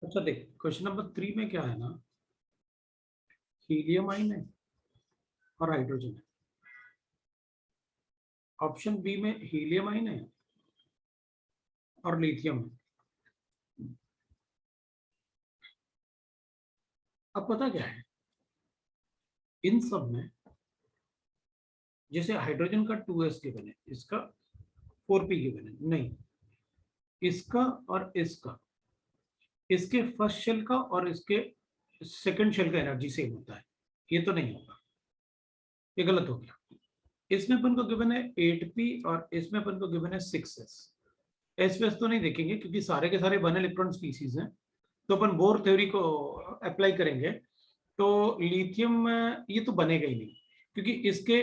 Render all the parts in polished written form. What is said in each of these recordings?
अच्छा देख, question number 3 में क्या है ना, हीलियम आइन है और हाइड्रोजन है। ऑप्शन बी में हीलियम आइन है और लिथियम है। अब पता क्या है, इन सब में जैसे हाइड्रोजन का 2s गिवन है, इसका 4p गिवन है, नहीं इसका और इसका, इसके फर्स्ट शेल का और इसके सेकंड शेल का एनर्जी सेम होता है। ये तो नहीं होगा, ये गलत हो गया। इसमें अपन को गिवन है 8p और इसमें अपन को गिवन है 6s। एस तो नहीं देखेंगे क्योंकि सारे के सारे 1 इलेक्ट्रॉन स्पीसीज हैं, तो अपन बोर थ्योरी को अप्लाई करेंगे। तो लिथियम ये तो बनेगा ही नहीं, क्योंकि इसके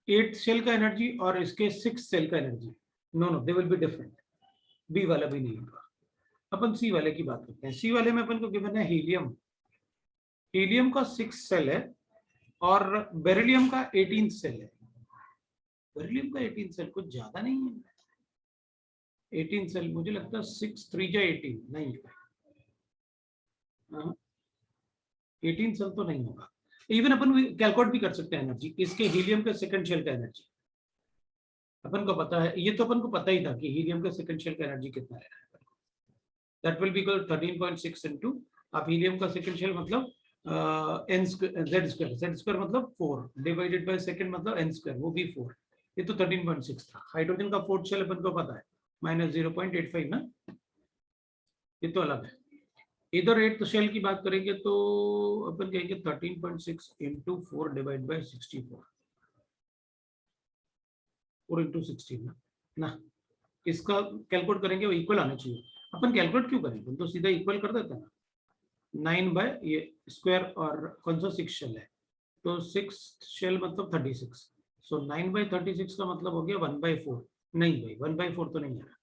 8 सेल का एनर्जी और इसके 6 सेल का energy, no they will be different. B वाला भी नहीं होगा। अपन सी वाले की बात करते हैं। सी वाले में अपन को गिवन है हीलियम। हीलियम का 6 सेल है और बेरिलियम का 18 सेल है। बेरिलियम का 18 सेल कुछ ज्यादा नहीं है। 18 सेल मुझे लगता है 6 3 या 18 नहीं, 18 सेल तो नहीं होगा। इवन अपन कैलकुलेट भी कर सकते हैं एनर्जी, इसके हीलियम के सेकंड शेल का एनर्जी अपन को पता है। ये तो अपन को पता ही था कि हीलियम के सेकंड शेल का एनर्जी कितना है। That will be equal 13.6 into, आप हीलियम का सेकंड शेल मतलब n z स्क्वायर मतलब 4 डिवाइडेड बाय सेकंड मतलब n स्क्वायर, वो भी 4। ये तो 13.6 था। हाइड्रोजन का फोर्थ शेल अपन को पता है -0.85 ना, ये तो अलग है। इधर 8th शेल की बात करेंगे तो अपन कहेंगे 13.6 इंटू 4 डिवाइड बाय 64, 4 इंटू 16 ना। इसका कैलकुलेट करेंगे, वो इक्वल आना चाहिए। अपन कैलकुलेट क्यों करें, अपन तो सीधा इक्वल कर देते हैं ना। 9 बाय ये स्क्वायर और कौन सा 6 शेल है, तो 6 शेल मतलब 36। सो 9 बाय 36 का मतलब हो गया 1/4। नहीं भाई 1/4 तो नहीं आ रहा।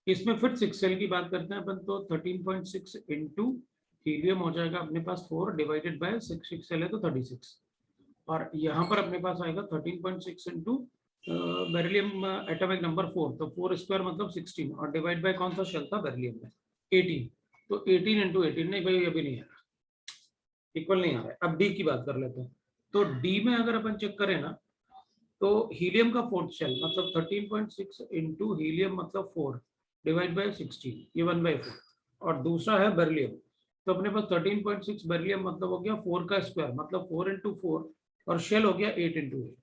इसमें फिर 6 सेल की बात करते हैं अपन, तो 13.6 इंटू हीलियम हो जाएगा अपने पास 4 डिवाइडेड बाय 6 सेल है तो 36। और यहाँ पर अपने पास आएगा 13.6 इंटू बेरिलियम एटॉमिक नंबर 4, तो 4 स्क्वायर मतलब 16 और डिवाइड बाय कौन सा शेल था बेरिलियम में 18, तो 18 इंटू 18 नहीं भाई अभी नहीं आ रहा, इक्वल नहीं आ रहा है। अब डी की बात कर लेते हैं। तो डी में अगर अपन चेक करें ना, तो हीलियम का फोर्थ शेल मतलब 13.6 इंटू हीलियम मतलब 4 डिवाइड बाय 16, ये 1/4। और दूसरा है बेरिलियम, तो अपने पास 13.6 बेरिलियम मतलब हो गया 4 का स्क्वायर मतलब 4 इंटू 4 और शेल हो गया 8 इंटू 8।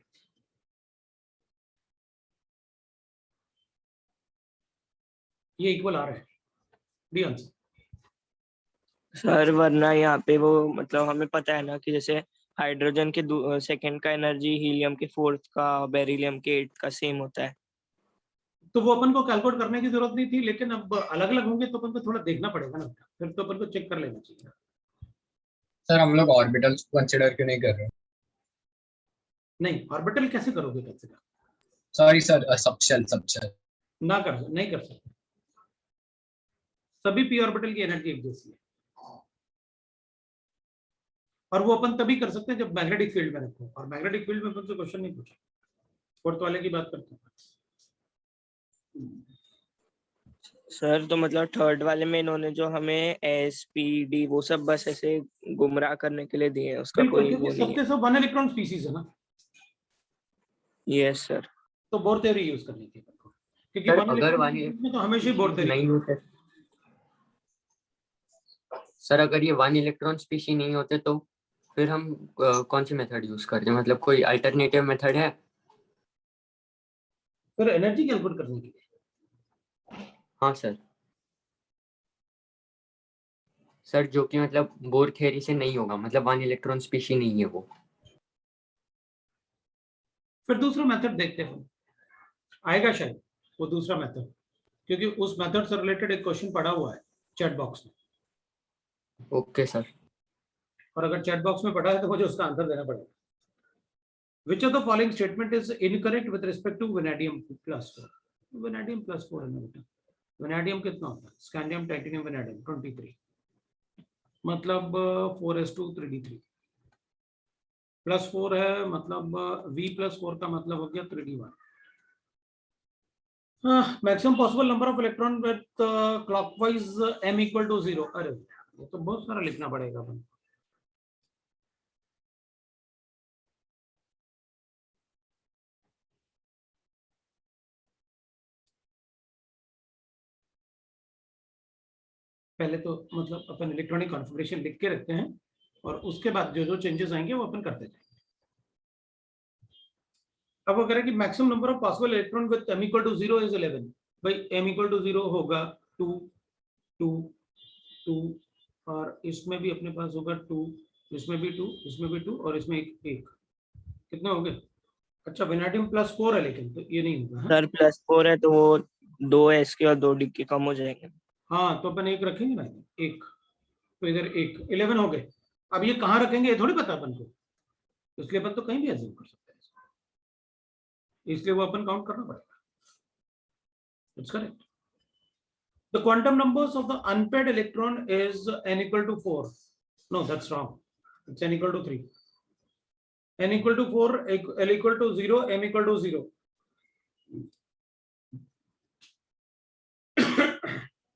ये इक्वल आ रहा है, डी आंसर। सर वरना यहाँ पे वो मतलब हमें पता है ना कि जैसे हाइड्रोजन के सेकंड का एनर्जी हीलियम के फोर्थ का, बेरिलियम के 8 का सेम होता है। तो वो अपन को कैलकुलेट करने की जरूरत नहीं थी, लेकिन अब अलग अलग होंगे तो अपन को थोड़ा देखना पड़ेगा ना, फिर तो अपन को चेक कर लेना चाहिए। सर हम लोग ऑर्बिटल्स को कंसिडर क्यों नहीं कर रहे? नहीं ऑर्बिटल कैसे करोगे, कैसे कर, सॉरी सर, सबशेल ना कर, नहीं कर सकते। सभी पी ऑर्बिटल की एनर्जी एक जैसी है, और वो अपन तभी कर सकते हैं जब मैग्नेटिक फील्ड में रखो, और मैग्नेटिक फील्ड में अपन से क्वेश्चन नहीं पूछा। फोर्थ वाले की बात करते हैं। सर तो मतलब थर्ड वाले में इन्होंने जो हमें एस पी डी वो सब बस ऐसे गुमराह करने के लिए दिए हैं, उसका बिल्कुल, कोई क्योंकि वो नहीं सबके है। सब 1 इलेक्ट्रॉन स्पीसीज है ना, यस सर। तो बोर थ्योरी यूज करनी थी अपन को, क्योंकि सर 1 अगर इलेक्ट्रॉन वाली में तो हमेशा ही बोर थ्योरी नहीं होते, सर अगर ये 1 इलेक्ट्रॉन स्पीशी नहीं होते तो फिर हम कौन सी मेथड यूज करते हैं, मतलब कोई अल्टरनेटिव मेथड है? फिर एनर्जी कैलकुलेट करने के लिए। हाँ सर, सर जो कि मतलब बोर थ्योरी से नहीं होगा, मतलब 1 इलेक्ट्रॉन स्पीशी नहीं है वो। फिर दूसरा मेथड देखते हैं, आएगा शायद वो दूसरा मेथड, क्योंकि उस मेथड से रिलेटेड एक क्वेश्चन पड़ा हुआ है चैट बॉक्स में। Okay sir. और अगर चैट बॉक्स में पड़ा है तो मुझे उसका आंसर देना पड़ेगा। Which of the following statement is incorrect with respect to vanadium +4? vanadium +4 है ना बेटा, vanadium कितना होता है, स्कैंडियम टाइटेनियम vanadium 23, मतलब 4s2 3d3 +4 है, मतलब v+4 का मतलब हो गया 3d1। Maximum possible number of electron with clockwise m = 0। अरे ये तो बहुत सारा लिखना पड़ेगा अपन। पहले तो मतलब अपन इलेक्ट्रॉनिक कॉन्फ़िगरेशन लिख के रखते हैं और उसके बाद जो जो चेंजेस आएंगे वो अपन करते जाएंगे। अब वो कह रहा है कि maximum number of possible electron with m equal to 0 is 11। भाई m इक्वल टू 0 होगा 2 2 2 और इसमें भी अपने पास होगा 2, इसमें भी 2, इसमें भी 2 और इसमें एक कितने हो गए? अच्छा वेनाडियम +4 है लेकिन तो ये नहीं होगा। सर +4 है तो वो 2s के और 2d के कम हो जाएंगे। हाँ तो अपन एक रखेंगे ना, एक तो इधर एक 11 हो गए। अब ये कहाँ रखेंगे ये थोड़ी पता अपन को, इसलिए अपन तो कहीं भी अज्यूम कर सकते हैं, इसलिए वो अपन काउंट करना पड़ेगा। It's correct. The quantum numbers of the unpaired electron is n equal to 4. No, that's wrong. It's n equal to 3. N equal to 4, L equal to 0, M equal to 0.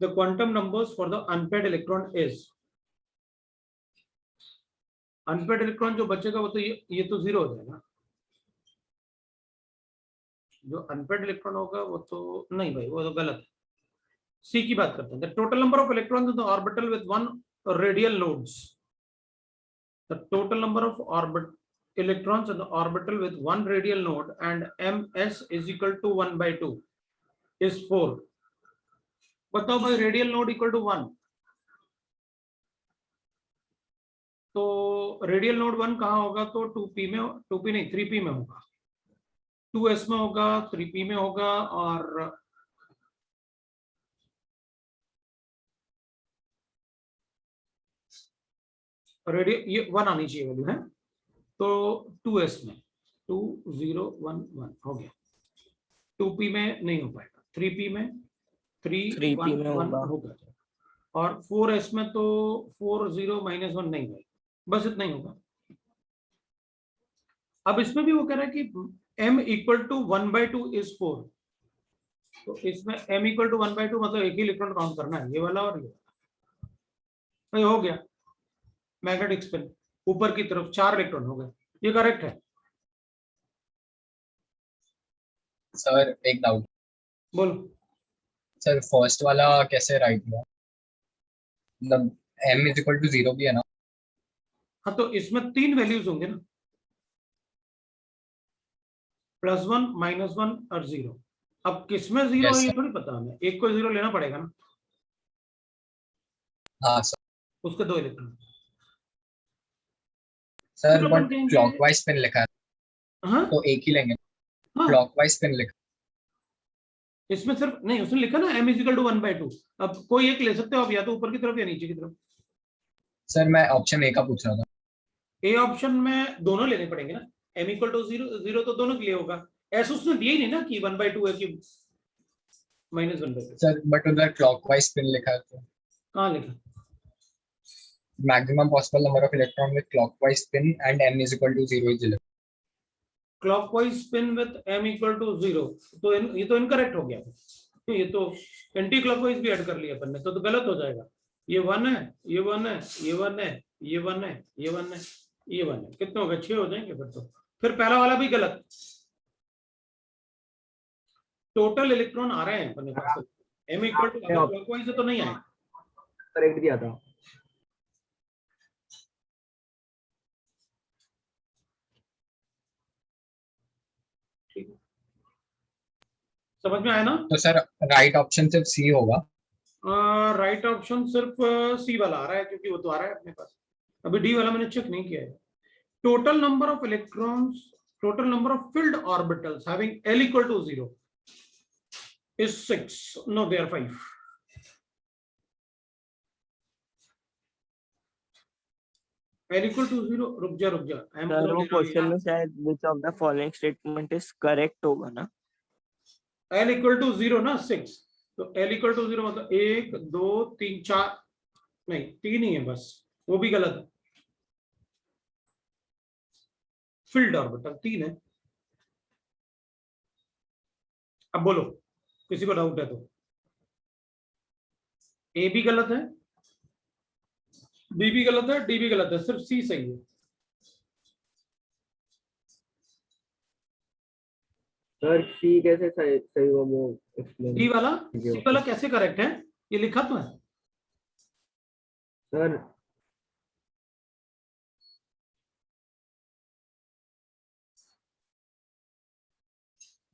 The quantum numbers for the unpaired electron is, unpaired electron जो बचेगा वो तो ये तो 0 हो जाएगा। जो unpaired electron होगा वो तो नहीं भाई, वो तो गलत है। सी की बात करते हैं। The total number of electrons in the orbital with one radial nodes. The total number of electrons in the orbital with one radial node and ms is equal to 1/2 is 4. बताओ भाई रेडियल नोड इक्वल टू 1, तो radial node 1 कहाँ होगा? तो 2p में, 2p नहीं 3p में होगा, 2s में होगा, 3p में होगा और रेडियल ये 1 आनी चाहिए वैल्यू है, तो 2s में 2 0 1 1 हो गया। 2p में नहीं हो पाएगा, 3p में 3 3p 1 में 1 होगा और 4s में तो 4 0 -1 नहीं है, बस इतना ही होगा। अब इसमें भी वो कह रहा है कि m इक्वल टू 1/2 इज 4, तो इसमें m इक्वल टू 1/2 मतलब एक ही इलेक्ट्रॉन काउंट करना है, ये वाला और ये वाला। तो ये हो गया मैग्नेटिक स्पिन ऊपर की तरफ 4 इलेक्ट्रॉन हो गए, ये करेक्ट है। सर एक डाउट, बोलो। सर फर्स्ट वाला कैसे राइट हुआ? मतलब m इज इक्वल टू 0 भी है ना? हाँ तो इसमें 3 वैल्यूज होंगे ना, +1 -1 और 0। अब किसमें 0 Yes, है ये sir. थोड़ी पता हमें, एक को 0 लेना पड़ेगा ना, हाँ सर। उसके 2 इलेक्ट्रॉन। सर फिर अपन बट कहेंगे क्लॉकवाइज स्पिन लिखा है हाँ तो एक ही लेंगे। हाँ क्लॉकवाइज स्पिन लिखा इसमें सिर्फ नहीं, उसने लिखा ना m इक्वल टू 1/2। अब कोई एक ले सकते हो आप, या तो ऊपर की तरफ या नीचे की तरफ। सर मैं ऑप्शन ए का पूछ रहा था। ए ऑप्शन में दोनों लेने पड़ेंगे ना, m इक्वल टू 0 तो दोनों के लिए होगा, ऐसा उसने दिया ही नहीं ना कि 1/2 है कि -1/2। सर बट उधर क्लॉकवाइज स्पिन लिखा है तो कहाँ लिखा? Maximum possible number of electron with clockwise spin and m is equal to 0 is 11। Clockwise spin with m equal to 0, तो ये तो इनकरेक्ट हो गया, ये तो एंटी क्लॉकवाइज भी ऐड कर लिया अपन ने, तो गलत हो जाएगा। ये 1 है, ये 1 है, ये 1 है, ये 1 है, ये 1 है, ये 1 है, कितने हो गए? 6 हो जाएंगे फिर तो। फिर पहला वाला भी गलत। टोटल इलेक्ट्रॉन आ रहे हैं अपने पास, m इक्वल टू क्लॉकवाइज तो नहीं आए। करेक्ट दिया था। समझ में आया ना? तो सर राइट ऑप्शन सिर्फ सी होगा। राइट ऑप्शन सिर्फ सी वाला आ रहा है, क्योंकि वो तो आ रहा है अपने पास, अभी डी वाला मैंने चेक नहीं किया है। Total number of electrons, total number of filled orbitals having L equal to 0 is 6. No, they are 5. L equal to 0, रुक जा सर वो क्वेश्चन में शायद which of the following statement is correct होगा ना? L equal to 0 ना 6, तो L equal to 0 मतलब 1 2 3 4 नहीं 3 ही है बस, वो भी गलत है। filled orbital 3 है। अब बोलो किसी को डाउट है तो। ए भी गलत है, बी भी गलत है, डी भी गलत है, सिर्फ सी सही है। सर सी कैसे सही सही हुआ वो एक्सप्लेन डी वाला, कीजिए सी वाला वापस। कैसे करेक्ट है, ये लिखा तो है। सर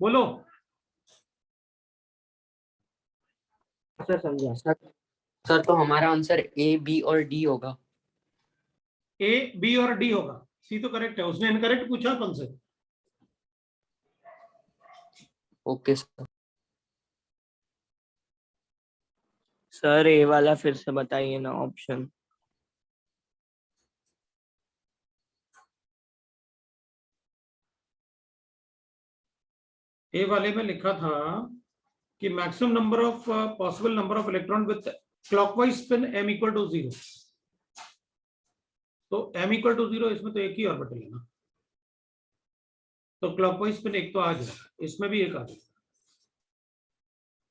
बोलो। सर समझा। सर सर तो हमारा आंसर ए बी और डी होगा। ए बी और डी होगा, सी तो करेक्ट है, उसने इनकरेक्ट पूछा अपन से। Okay sir. सर ए वाला फिर से बताइए ना ऑप्शन। ए वाले में लिखा था कि maximum number of possible number of electron with clockwise spin m equal to 0। तो m इक्वल टू 0, इसमें तो एक ही ऑर्बिटल है ना, तो क्लॉकवाइज स्पिन एक तो आ गया, इसमें भी एक आ गया,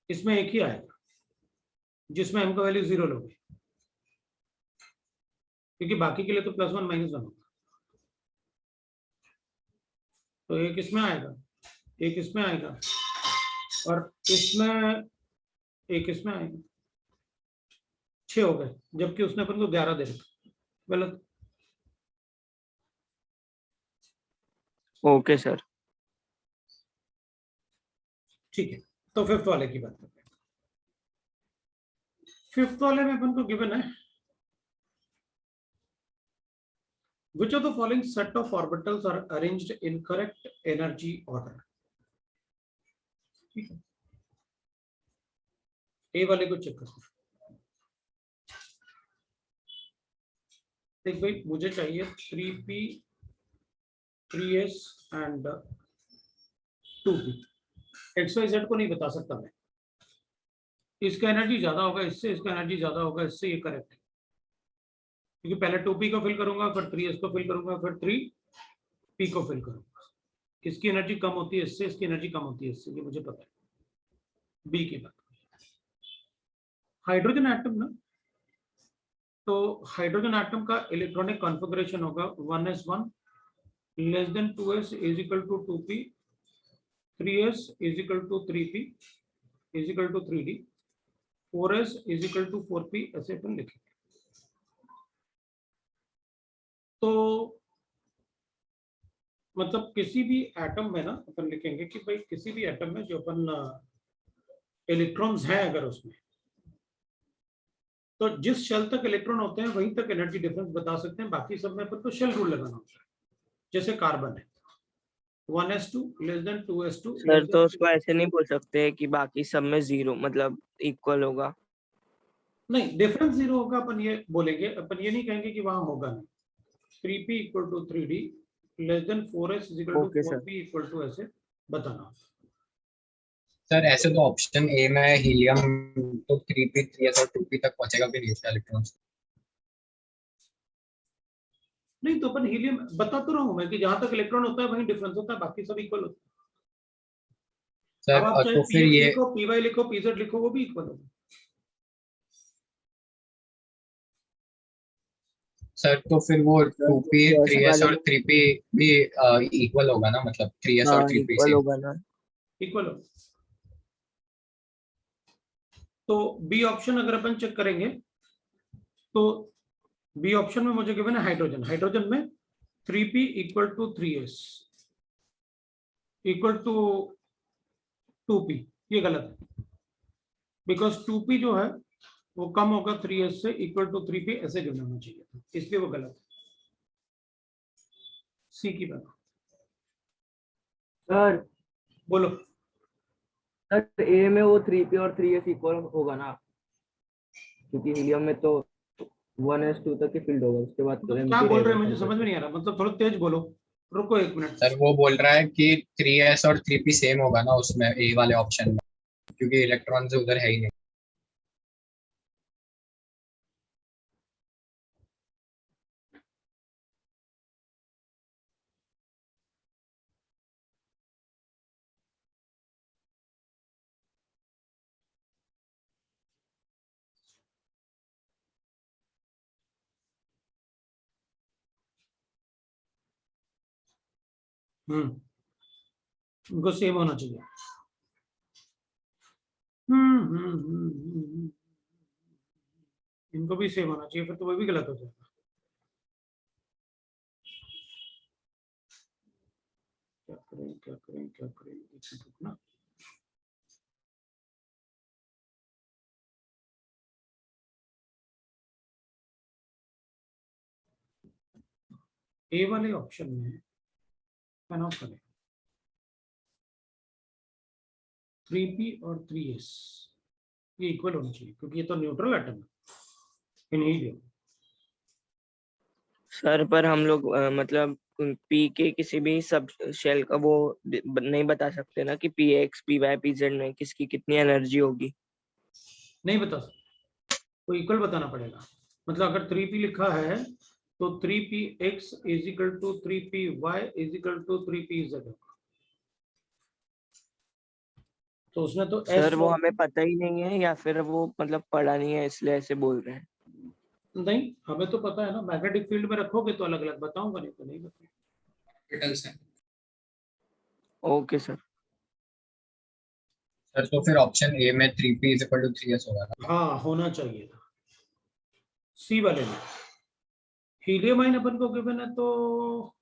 इसमें एक ही आएगा जिसमें m का वैल्यू 0 लोगे, क्योंकि बाकी के लिए तो +1 -1 होगा। तो एक इसमें आएगा, एक इसमें आएगा, और इसमें एक इसमें आएगा, 6 हो गए, जबकि उसने अपन को 11 दे रखा। गलत। Okay sir. ठीक है, तो फिफ्थ वाले की बात करते हैं। फिफ्थ वाले में अपन को गिवन है, which of the following set of orbitals are arranged in correct energy order। ठीक है, ए वाले को चेक करते हैं। देख भाई, मुझे चाहिए 3p 3s and 2p। XYZ को नहीं बता सकता मैं, इसका एनर्जी ज्यादा होगा इससे, इसका एनर्जी ज्यादा होगा इससे, ये करेक्ट है, क्योंकि पहले 2p को फिल करूंगा, फिर 3s को फिल करूंगा, फिर 3p को फिल करूंगा। किसकी एनर्जी कम होती है इससे, इसकी एनर्जी कम होती है इससे, ये मुझे पता है। बी की बात, हाइड्रोजन एटम ना, तो हाइड्रोजन एटम का इलेक्ट्रॉनिक कॉन्फ़िगरेशन होगा 1s1 less than 2s is equal to 2p, 3s is equal to 3p is equal to 3d, 4s is equal to 4p, ऐसे अपन लिखेंगे। तो मतलब किसी भी एटम में ना अपन लिखेंगे कि भाई किसी भी एटम में जो अपन इलेक्ट्रॉन्स हैं अगर उसमें, तो जिस शेल तक इलेक्ट्रॉन होते हैं वहीं तक एनर्जी डिफरेंस बता सकते हैं, बाकी सब में अपन को शेल रूल लगाना होता है। जैसे कार्बन है 1s2 less than 2s2 sir तो उसको ऐसे नहीं बोल सकते कि बाकी सब में 0 मतलब इक्वल होगा। नहीं, डिफरेंस 0 होगा, अपन ये बोलेंगे, अपन ये नहीं कहेंगे कि वहां होगा नहीं। 3p equal to 3d less than 4s is equal to okay sir. 4p equal to, ऐसे बताना। सर ऐसे तो ऑप्शन ए में हीलियम तो 3p 3s और 2p तक पहुंचेगा भी नहीं उसका इलेक्ट्रॉन्स। नहीं, तो अपन हीलियम बता तो रहा हूं मैं कि जहां तक इलेक्ट्रॉन होता है वहीं डिफरेंस होता है, बाकी सब इक्वल होता है। अब सर आप चाहे तो फिर px ये लिखो, py लिखो, pz लिखो, वो भी इक्वल होगा। सर तो फिर वो सर 2p फर्स्ट 3s वाले और में 3p भी इक्वल होगा ना, मतलब 3s और हाँ 3p इक्वल से। होगा ना। इक्वल होगा। तो बी ऑप्शन अगर अपन चेक करेंगे, तो बी ऑप्शन में मुझे गिवन है हाइड्रोजन, हाइड्रोजन में 3p equal to 3s equal to 2p, ये गलत है, बिकॉज 2p जो है वो कम होगा 3s से, इक्वल टू 3p ऐसे गिवन होना चाहिए था, इसलिए वो गलत है। सी की बात सर बोलो। सर ए में वो 3p और 3s इक्वल होगा ना, क्योंकि हीलियम में तो 1s2 तक ही फील्ड होगा, उसके बाद तो मतलब क्या एम्प्टी बोल रहे रहेगा हैं मुझे समझ में टेम्परेचर। नहीं आ रहा, मतलब थोड़ा तेज बोलो, रुको एक मिनट। सर वो बोल रहा है कि 3s और 3p सेम होगा ना उसमें ए वाले ऑप्शन में, क्योंकि इलेक्ट्रॉन्स उधर है ही नहीं। उनको सेम होना चाहिए। इनको भी सेम होना चाहिए, फिर तो वो भी गलत हो जाएगा। क्या करें क्या करें क्या करें, एक मिनट रुकना। ए वाले ऑप्शन में फैन ऑफ करें 3p और 3s, ये इक्वल होना चाहिए क्योंकि ये तो न्यूट्रल एटम है इन हीलियम। सर पर हम लोग मतलब पी के किसी भी सब शेल का वो नहीं बता सकते ना कि p x p y p z में किसकी कितनी एनर्जी होगी। नहीं बता सकते, तो इक्वल बताना पड़ेगा। मतलब अगर 3p लिखा है तो 3px is equal to 3py is equal to 3pz होगा। तो उसमें तो सर s वो हमें पता ही नहीं है या फिर वो मतलब पढ़ा नहीं है इसलिए ऐसे बोल रहे हैं। नहीं, हमें तो पता है ना, मैग्नेटिक फील्ड में रखोगे तो अलग अलग बताऊंगा, नहीं तो नहीं बताऊंगा। कैपिटल्स हैं। Okay sir. सर तो फिर ऑप्शन ए में 3p is equal to 3s होगा ना? हाँ होना चाहिए था। सी वाले में हीलियम आयन अपन को गिवन है, तो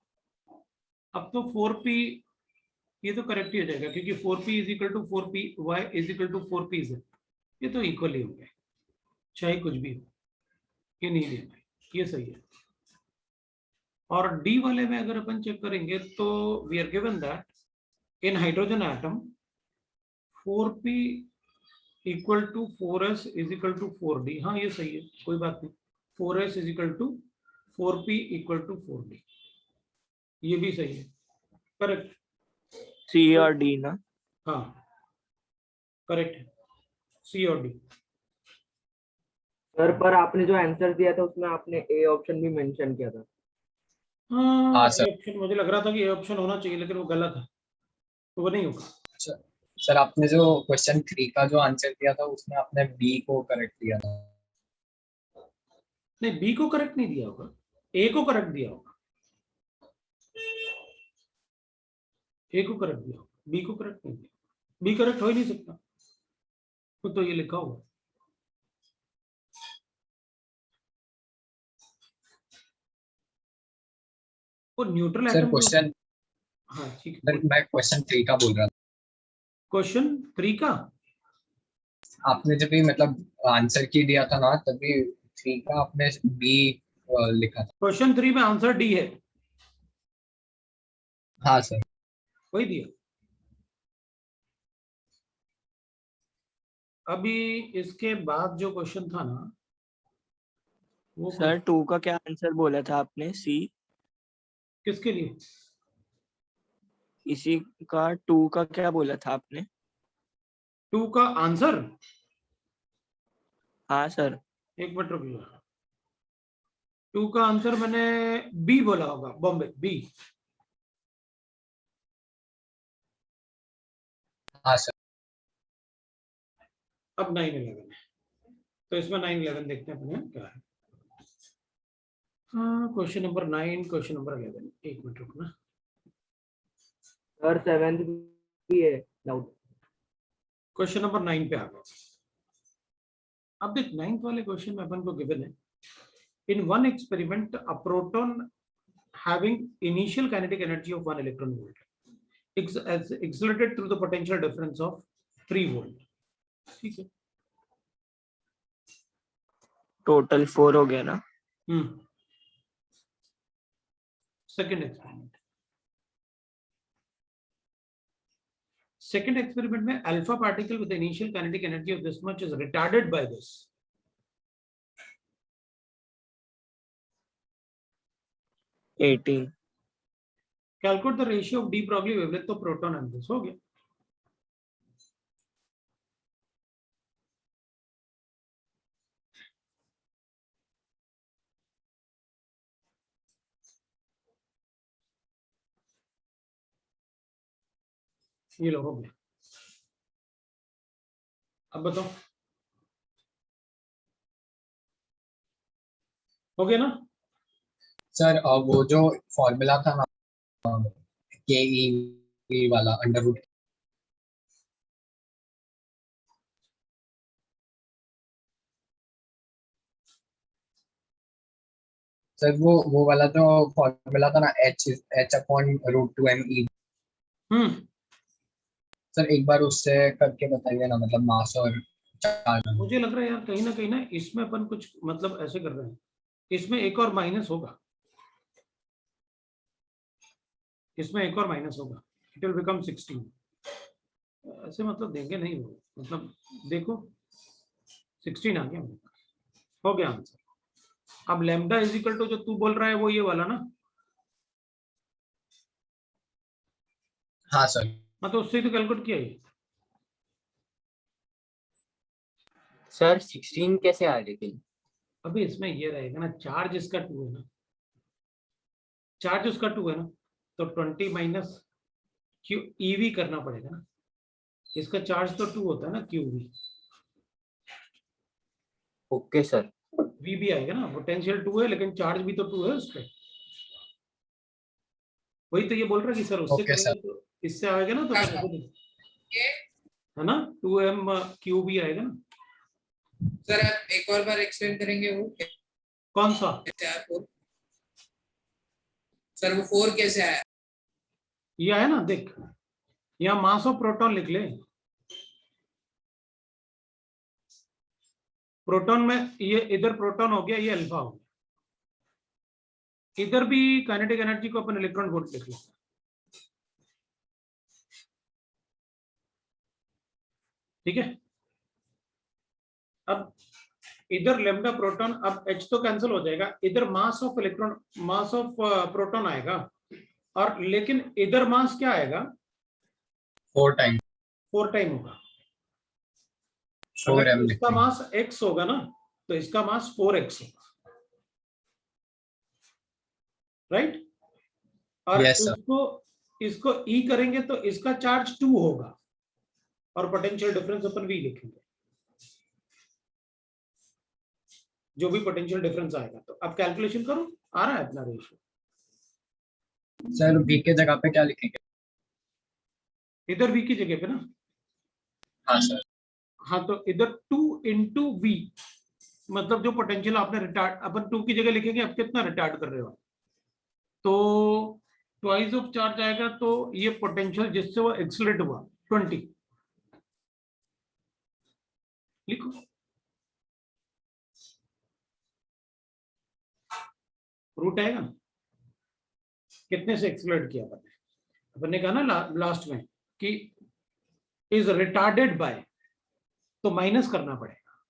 अब तो 4p, ये तो करेक्ट ही हो जाएगा क्योंकि 4p is equal to 4py is equal to 4pz, ये तो इक्वल ही होंगे चाहे कुछ भी हो, ये नहीं लेना है, ये सही है। और डी वाले में अगर अपन चेक करेंगे तो we are given that in hydrogen atom 4p equal to 4s is equal to 4d। हाँ ये सही है, कोई बात नहीं। 4s is equal to 4p equal to 4d, ये भी सही है, करेक्ट। सी और डी ना? हाँ करेक्ट है, सी और डी। सर पर आपने जो आंसर दिया था उसमें आपने ए ऑप्शन भी मेंशन किया था। हाँ हाँ ये सर। ऑप्शन मुझे लग रहा था कि ये ऑप्शन होना चाहिए, लेकिन वो गलत है, तो वो नहीं होगा। सर आपने जो क्वेश्चन 3 का जो आंसर दिया था उसमें आपने बी को करेक्ट दिया था। नहीं, बी को करेक्ट नहीं दिया होगा, ए को करेक्ट दिया होगा, ए को करेक्ट दिया होगा, बी को करेक्ट नहीं दिया। बी करेक्ट हो ही नहीं सकता, तो ये लिखा होगा। वो न्यूट्रल सर एटम। क्वेश्चन, हाँ ठीक सर है, मैं क्वेश्चन 3 का बोल रहा था। क्वेश्चन 3 का आपने जब भी मतलब आंसर की दिया था ना तभी 3 का आपने बी लिखा था। क्वेश्चन 3 में आंसर डी है, हाँ सर। वही दिया। अभी इसके बाद जो क्वेश्चन था ना वो सर 2 का क्या आंसर बोला था आपने? सी? किसके लिए? इसी का 2 का क्या बोला था आपने? 2 का आंसर, हाँ सर। एक मिनट रुकिए। 2 का आंसर मैंने बी बोला होगा, बॉम्बे बी। हाँ सर। अब 9/11 है, तो इसमें 9/11 देखते हैं अपने क्या है। हाँ क्वेश्चन नंबर 9, क्वेश्चन नंबर 11, एक मिनट रुकना। सर 7th भी है डाउट। क्वेश्चन नंबर 9 पे आ गए। अब देख 9th वाले क्वेश्चन में अपन को गिवन है, in one experiment a proton having initial kinetic energy of 1 electron volt accelerated through the potential difference of 3 volt। ठीक है, टोटल 4 हो गया ना? Second experiment. सेकेंड एक्सपेरिमेंट में alpha particle with initial kinetic energy of this much is retarded by this. Calculate the ratio of de Broglie wavelength of proton and this. हो गया। ये लो, हो गया। अब बताओ, हो गया ना? सर वो जो फॉर्मूला था ना KE वाला अंडर रूट। सर वो वाला जो फॉर्मूला था ना, H/√2mE। हम्म सर एक बार उससे करके बताइए ना, मतलब मास और चार्ज। मुझे लग रहा है यार कहीं ना इसमें अपन कुछ मतलब ऐसे कर रहे हैं, इसमें एक और माइनस होगा, इसमें एक और माइनस होगा, इट विल बिकम 16। ऐसे मतलब देंगे नहीं वो, मतलब देखो 16 आ गया मेरे पास, हो गया आंसर। अब लैम्डा इज इक्वल टू जो तू बोल रहा है वो ये वाला ना, हाँ सर। हाँ तो उससे तो कैलकुलेट किया ही। सर 16 कैसे आ लेकिन? अभी इसमें ये रहेगा ना, चार्ज इसका 2 है ना, चार्ज उसका 2 है ना, तो 20 माइनस क्यू ईवी करना पड़ेगा ना, इसका चार्ज तो 2 होता है ना, Q V, okay sir. V भी आएगा ना, पोटेंशियल 2 है लेकिन चार्ज भी तो 2 है उस पर। वही तो ये बोल रहा है कि सर उससे ओके सर। करेंगे तो इससे आएगा ना, तो फिर ऐसे नहीं, है ना, 2m क्यू भी आएगा ना। सर आप एक और बार एक्सप्लेन करेंगे वो कौन सा? कैसे आया 4? सर वो 4 कैसे आया? ये है ना, देख यहाँ मास ऑफ प्रोटॉन लिख ले, प्रोटॉन में ये इधर प्रोटॉन हो गया, ये अल्फा हो गया, इधर भी काइनेटिक एनर्जी को अपन इलेक्ट्रॉन वोल्ट लिख लेते हैं, ठीक है। अब इधर लेम्डा प्रोटॉन, अब H तो कैंसिल हो जाएगा, इधर mass of electron, mass of proton आएगा, और लेकिन इधर मास क्या आएगा? 4 टाइम 4 टाइम होगा। 4m अगर इसका लिखते हैं। मास x होगा ना, तो इसका मास 4x होगा, राइट। और Yes, sir. इसको E करेंगे तो इसका चार्ज 2 होगा, और पोटेंशियल डिफरेंस अपन V लिखेंगे, जो भी पोटेंशियल डिफरेंस आएगा। तो अब कैलकुलेशन करो, आ रहा है अपना रेशियो। सर V के जगह पे क्या लिखेंगे? इधर V की जगह पे ना, हाँ सर। हाँ तो इधर 2 इंटू V, मतलब जो पोटेंशियल आपने रिटार्ड, अपन 2 की जगह लिखेंगे, अब कितना रिटार्ड कर रहे हो, तो ट्वाइस ऑफ चार्ज आएगा, तो ये पोटेंशियल जिससे वो एक्सीलरेट हुआ 20 लिखो। रूट आएगा ना, कितने से एक्सीलरेट किया अपन ने कहा ना लास्ट में कि इज रिटार्डेड बाय, तो माइनस करना पड़ेगा,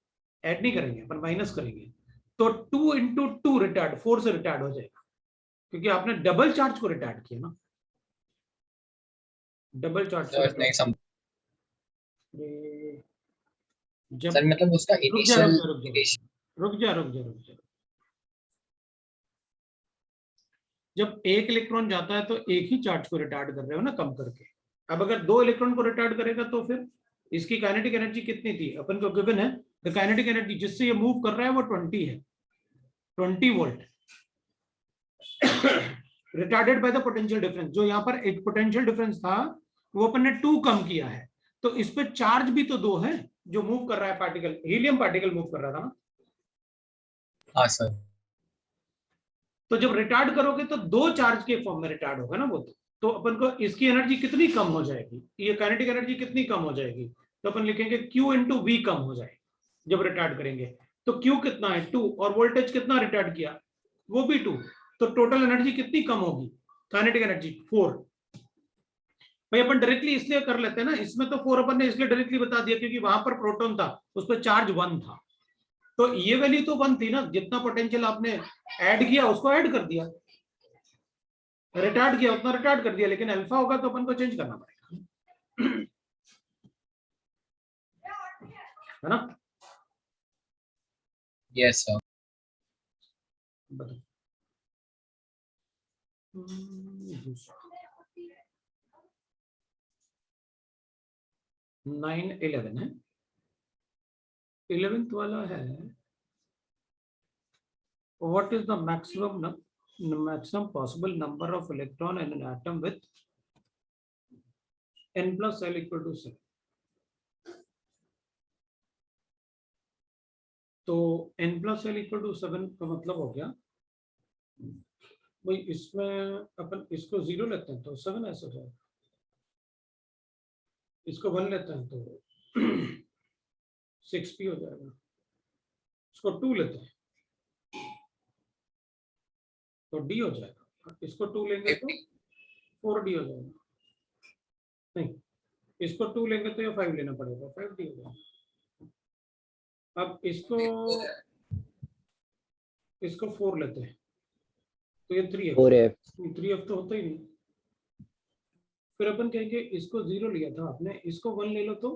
ऐड नहीं करेंगे अपन, माइनस करेंगे, तो 2 इंटू 2 रिटार्ड, 4 से रिटार्ड हो जाएगा, क्योंकि आपने डबल चार्ज को रिटार्ड किया ना, डबल चार्ज को सर नहीं समझ। जब सर मतलब उसका रुक जा इनिशियल रुक जा रुक जा रुक जा रुक जा, जब एक इलेक्ट्रॉन जाता है तो एक ही चार्ज को रिटार्ड कर रहे हो ना, कम करके। अब अगर 2 इलेक्ट्रॉन को रिटार्ड करेगा तो फिर इसकी काइनेटिक एनर्जी कितनी थी अपन को गिवन है, द काइनेटिक एनर्जी जिससे ये मूव कर रहा है वो 20 है, 20 volt retarded by the potential difference. जो यहाँ पर एक पोटेंशियल डिफरेंस था वो अपन ने 2 कम किया है, तो इस पे चार्ज भी तो 2 है जो मूव कर रहा है, पार्टिकल, हीलियम पार्टिकल मूव कर रहा था ना। हाँ सर। तो जब रिटार्ड करोगे तो 2 चार्ज के फॉर्म में रिटार्ड होगा ना वो, तो अपन को इसकी एनर्जी कितनी कम हो जाएगी, ये काइनेटिक एनर्जी कितनी कम हो जाएगी, तो अपन लिखेंगे Q इंटू वी कम हो जाएगी जब रिटार्ड करेंगे। तो Q कितना है 2, और वोल्टेज कितना रिटार्ड किया वो भी 2, तो टोटल एनर्जी कितनी कम होगी, काइनेटिक एनर्जी 4। भाई अपन डायरेक्टली इसलिए कर लेते हैं ना, इसमें तो 4 अपन ने इसलिए डायरेक्टली बता दिया क्योंकि वहां पर प्रोटॉन था, उस पर चार्ज 1 था, तो ये वैल्यू तो 1 थी ना, जितना पोटेंशियल आपने ऐड किया उसको ऐड कर दिया, रिटार्ड किया उतना रिटार्ड कर दिया, लेकिन अल्फा होगा तो अपन को चेंज करना पड़ेगा, है ना। Yes sir. बताओ 9 11 है, 11th वाला है, what is the maximum possible number of electron in an atom with n plus l equal to 7. तो n plus l equal to 7 का मतलब हो गया भाई, इसमें अपन इसको 0 लेते हैं तो 7 ऐसे हो जाएगा, इसको 1 लेते हैं तो 6p हो जाएगा, इसको 2 लेते हैं तो d हो जाएगा, इसको 2 लेंगे तो 4d हो जाएगा, नहीं इसको 2 लेंगे तो ये 5 लेना पड़ेगा, 5d हो जाएगा। अब इसको 4 लेते हैं तो ये 3f तो होता ही नहीं। फिर अपन कहेंगे इसको 0 लिया था आपने, इसको 1 ले लो तो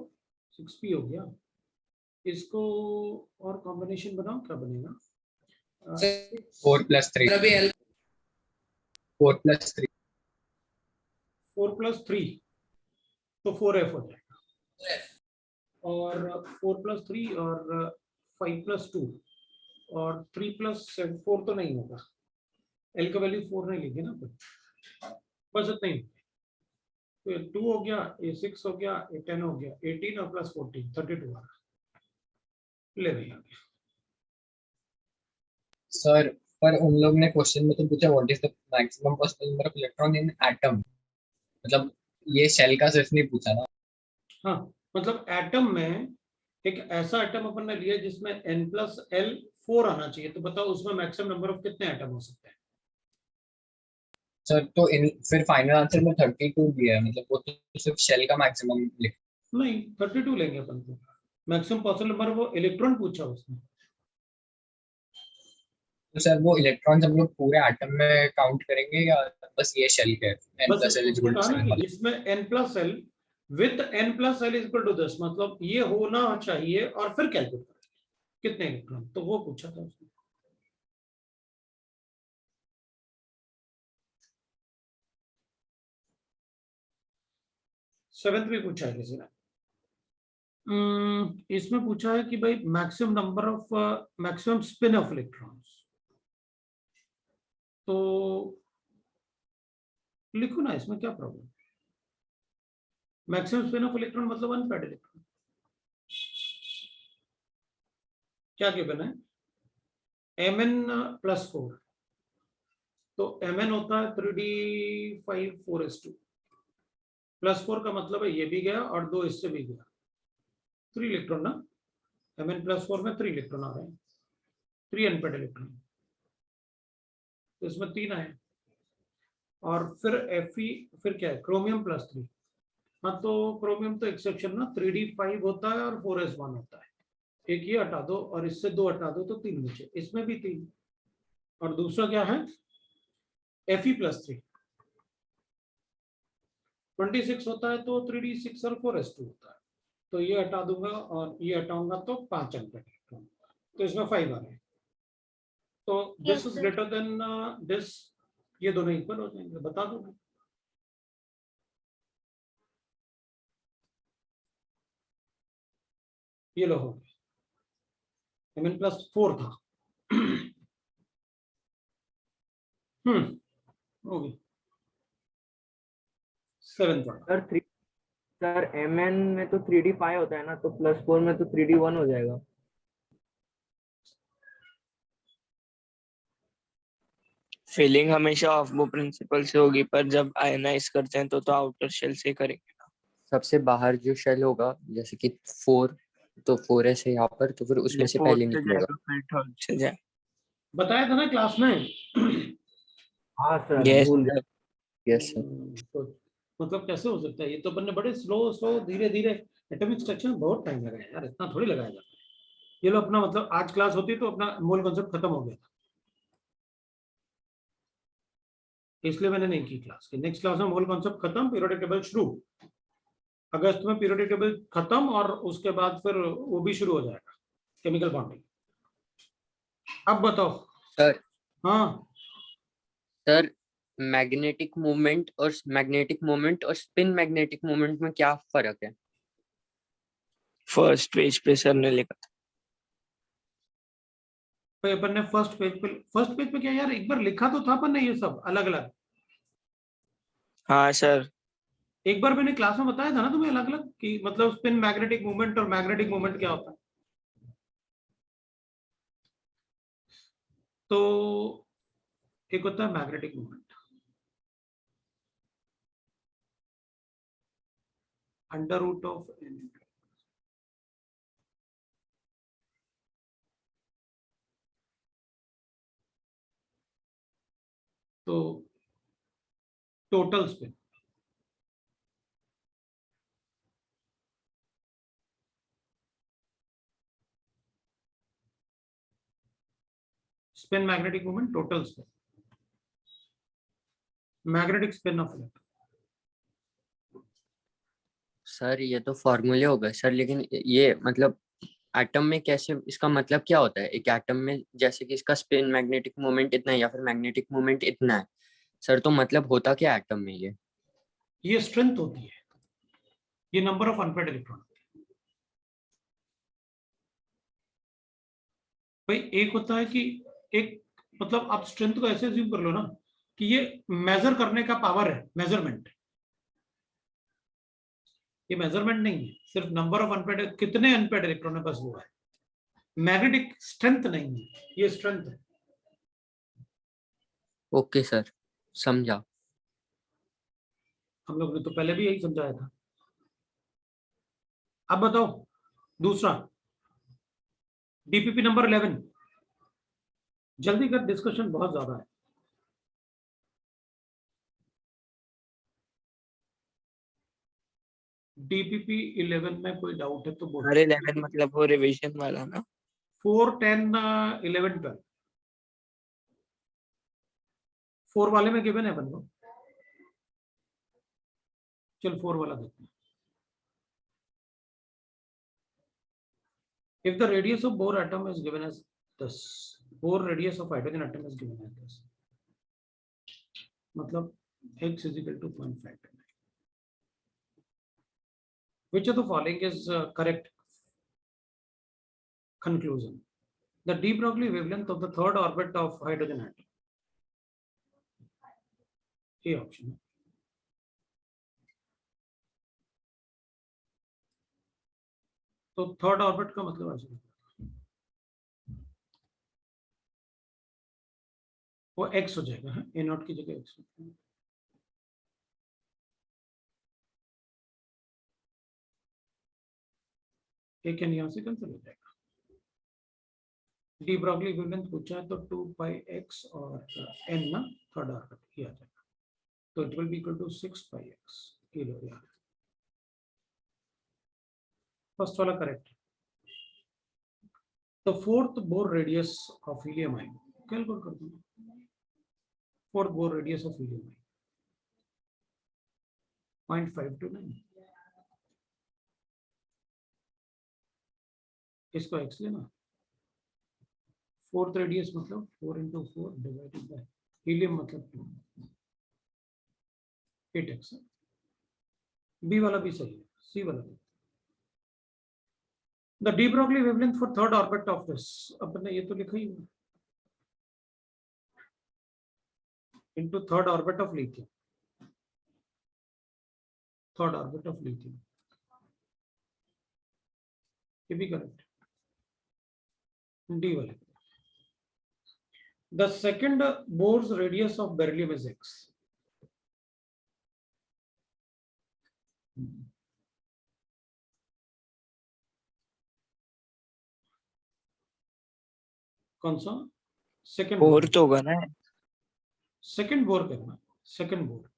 6p हो गया, इसको और कॉम्बिनेशन बनाओ, क्या बनेगा? 4 plus 3 सर अभी L 4 plus 3 4 plus 3 तो 4f हो जाएगा, और 4 plus 3 और 5 plus 2 और 3 plus 4 तो नहीं होगा, L का वैल्यू 4 नहीं लेंगे ना, बस इतना ही। तो 2 हो गया, ये 6 हो गया, ये 10 हो गया, 18 और प्लस 14 32 आ रहा, ले नहीं आ गया। सर पर उन लोग ने क्वेश्चन में तो पूछा what is the maximum possible number of electron in atom, मतलब ये शेल का सिर्फ नहीं पूछा ना। हाँ मतलब एटम में एक ऐसा एटम अपन ने लिया जिसमें n plus l 4 आना चाहिए, तो बताओ उसमें मैक्सिमम नंबर ऑफ कितने एटम हो सकते हैं? सर तो फिर फाइनल आंसर में 32 दिया है, मतलब वो तो सिर्फ शेल का मैक्सिमम लिख। नहीं 32 लेंगे अपन को, मैक्सिमम पॉसिबल नंबर वो इलेक्ट्रॉन पूछा उसने। तो सर वो इलेक्ट्रॉन्स हम लोग पूरे एटम में काउंट करेंगे या बस ये शेल के n बस plus l उसने कहा ना = कि इसमें n plus l with n plus l equal to 10, मतलब ये होना चाहिए और फिर कैलकुलेट करें कितने इलेक्ट्रॉन, तो वो पूछा था उसने। सेवेंथ में पूछा है किसी ने, इसमें पूछा है कि भाई maximum number of maximum spin off electrons, तो लिखो ना, इसमें क्या problem? Maximum spin of electron मतलब अनपेयर्ड इलेक्ट्रॉन, क्या गिवन है? Mn plus 4, तो Mn होता है 3d5 4s2 प्लस 4 का मतलब है ये भी गया और 2 इससे भी गया, 3 इलेक्ट्रॉन ना, Mn plus 4 में 3 इलेक्ट्रॉन आ रहे हैं, 3 अनपेयर्ड इलेक्ट्रॉन, तो इसमें 3 आए, और फिर Fe फिर क्या है, क्रोमियम प्लस 3। हाँ तो क्रोमियम तो एक्सेप्शन ना, 3d5 होता है और 4s1 होता है, एक ये हटा दो और इससे 2 हटा दो तो 3 बचे, इसमें भी 3, और दूसरा क्या है Fe plus 3 26 होता है तो 3d6 और 4s2 होता है, तो ये हटा दूंगा और ये हटाऊंगा तो 5 अनपेयर्ड इलेक्ट्रॉन, तो इसमें 5 आ रहे हैं, तो this is greater than this, ये दोनों इक्वल हो जाएंगे, बता दो। ये लो हो गया, Mn plus 4 था, हो गई 7 पड़ा। सर Mn में तो 3d5 होता है ना, तो +4 में तो 3d1 हो जाएगा। फिलिंग हमेशा ऑफ बो प्रिंसिपल से होगी, पर जब आयनाइज करते हैं तो आउटर शेल से करेंगे ना। सबसे बाहर जो शेल होगा जैसे कि 4, तो 4s है यहाँ पर, तो फिर उसमें से पहले निकलेगा। फिर थर्ड से जाए। बताया था ना क्लास में। हाँ सर, यस भूल गया। Yes sir. तो मतलब कैसे हो सकता है, ये तो अपन ने बड़े स्लो स्लो धीरे धीरे, एटॉमिक स्ट्रक्चर में बहुत टाइम लगाया यार, इतना थोड़ी लगाया जाता है। ये लो अपना, मतलब आज क्लास होती तो अपना मूल कॉन्सेप्ट खत्म हो गया था, इसलिए मैंने नहीं की क्लास की। नेक्स्ट क्लास में मूल कॉन्सेप्ट खत्म, पीरियोडिक टेबल शुरू, अगस्त में पीरियोडिक टेबल खत्म, और उसके बाद फिर वो भी शुरू हो जाएगा, केमिकल बॉन्डिंग। अब बताओ सर हाँ सर मैग्नेटिक मूवमेंट और स्पिन मैग्नेटिक मूवमेंट में क्या फर्क है? फर्स्ट पेज पे सर ने लिखा था। भाई अपन ने फर्स्ट पेज पे क्या यार, एक बार लिखा तो था अपन ने ये सब अलग अलग। हाँ सर, एक बार मैंने क्लास में बताया था ना तुम्हें अलग अलग कि मतलब स्पिन मैग्नेटिक मूवमेंट और मैग्नेटिक मूवमेंट क्या होता है। तो एक होता है magnetic movement, under root of N, तो total spin, spin magnetic movement total spin, magnetic spin of electron. Sir ये तो फॉर्मूले हो गए सर, लेकिन ये मतलब एटम में कैसे, इसका मतलब क्या होता है एक एटम में, जैसे कि इसका स्पिन मैग्नेटिक मोमेंट इतना है या फिर मैग्नेटिक मोमेंट इतना है सर, तो मतलब होता क्या एटम में ये स्ट्रेंथ होती है, ये नंबर ऑफ अनपेड इलेक्ट्रॉन। भाई एक होता है कि एक मतलब आप स्ट्रेंथ को ऐसे अज्यूम कर लो ना कि ये मेजर करने का पावर है, मेजरमेंट। ये मेजरमेंट नहीं है, सिर्फ नंबर ऑफ अनपेड, कितने अनपेड इलेक्ट्रॉन है बस वो है। मैग्नेटिक स्ट्रेंथ नहीं है, ये स्ट्रेंथ है। ओके सर, समझा। हम लोग ने तो पहले भी यही समझाया था। अब बताओ दूसरा, डीपीपी नंबर 11, जल्दी कर, डिस्कशन बहुत ज्यादा है। डीपीपी 11 में कोई डाउट है तो बोलो। अरे 11 मतलब वो रिवीजन वाला ना। 4, 10, 11, 12, 4 वाले में गिवन है अपन को। चल 4 वाला देखते हैं। If the radius of Bohr atom is given as this, Bohr radius of hydrogen atom is given as this, मतलब x is equal to 0.5. Which of the following is correct conclusion? The de Broglie wavelength of the third orbit of hydrogen atom. A option. तो third orbit का मतलब ऐसा, वो x हो जाएगा, ए not की जगह x। एक एन यहां से कैंसिल हो जाएगा। डी ब्रॉगली वेवलेंथ पूछा है तो 2 पाई x और n ना थर्ड ऑर्बिट ही आ जाएगा, तो it will be equal to 6 pi x kilo यार। फर्स्ट वाला correct. The fourth Bohr radius of helium ion calculate कर दूंगा। Fourth Bohr radius of helium ion 0.529, इसको x लेना। फोर्थ रेडियस मतलब 4 into 4 डिवाइडेड बाय हीलियम मतलब 2, 8x। B वाला भी सही है, सी वाला भी। The de Broglie wavelength for third orbit of this, अपन ने ये तो लिखा ही है, into third orbit of lithium, third orbit of lithium, ये भी करेक्ट, डी वाले। The second Bohr's radius of beryllium is x. कौन सा? सेकंड फोर तो होगा ना। सेकंड बोर करना, second Bohr,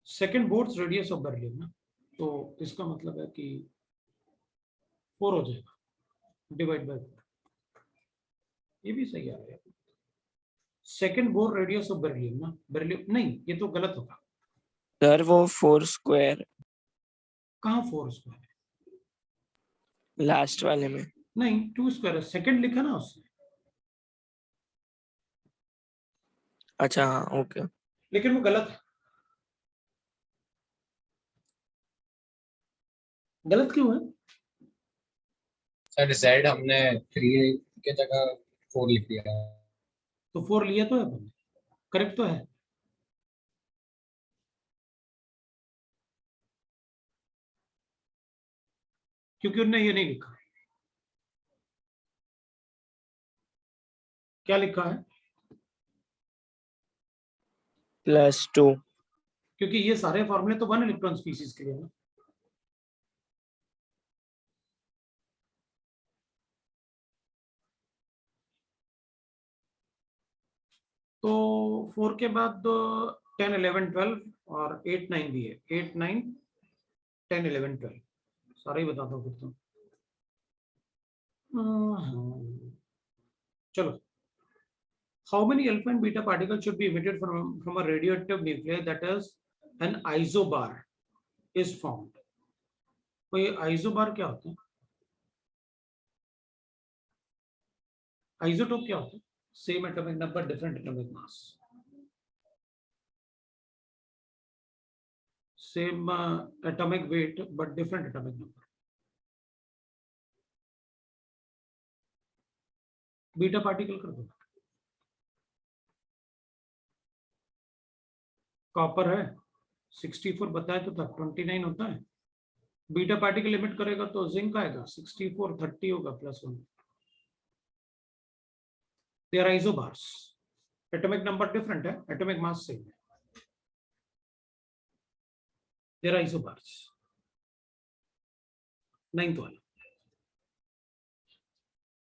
second Bohr's radius of beryllium ना, तो इसका मतलब है कि 4 हो जाएगा डिवाइड बाय 4, ये भी सही आ रहा है। Second bore radius of beryllium ना, बेरिलियम नहीं, ये तो गलत होगा सर वो 4 स्क्वायर कहाँ 4 स्क्वायर है, लास्ट वाले में। नहीं 2 स्क्वायर है, सेकंड लिखा ना उसने, अच्छा हाँ ओके। लेकिन वो गलत है। गलत क्यों है? सर जेड हमने 3 के जगह 4 लिख दिया है। तो 4 लिया तो है अपन, करेक्ट तो है। क्योंकि उन्होंने ये नहीं लिखा। क्या लिखा है? +2। क्योंकि ये सारे फॉर्मूले तो 1 इलेक्ट्रॉन स्पीसीज के लिए है। तो 4 के बाद 10 11 12 और 8 9 भी है। 8 9 10 11 12 सारा ही बताता हूँ फिर तो। चलो, how many alpha and beta particles should be emitted from a radioactive nuclei that is an isobar is formed? तो ये आइसोबार क्या होता है? आइसोटोप क्या होता है? Same atomic number different atomic mass. Same atomic weight but different atomic number. Beta particle कर दो। कॉपर है 64 बताया तो था, 29 होता है। बीटा पार्टिकल लिमिट करेगा तो जिंक आएगा 64 30 होगा +1। They are isobars, atomic number different है, एटॉमिक मास सेम है। They are isobars. 9th वाला,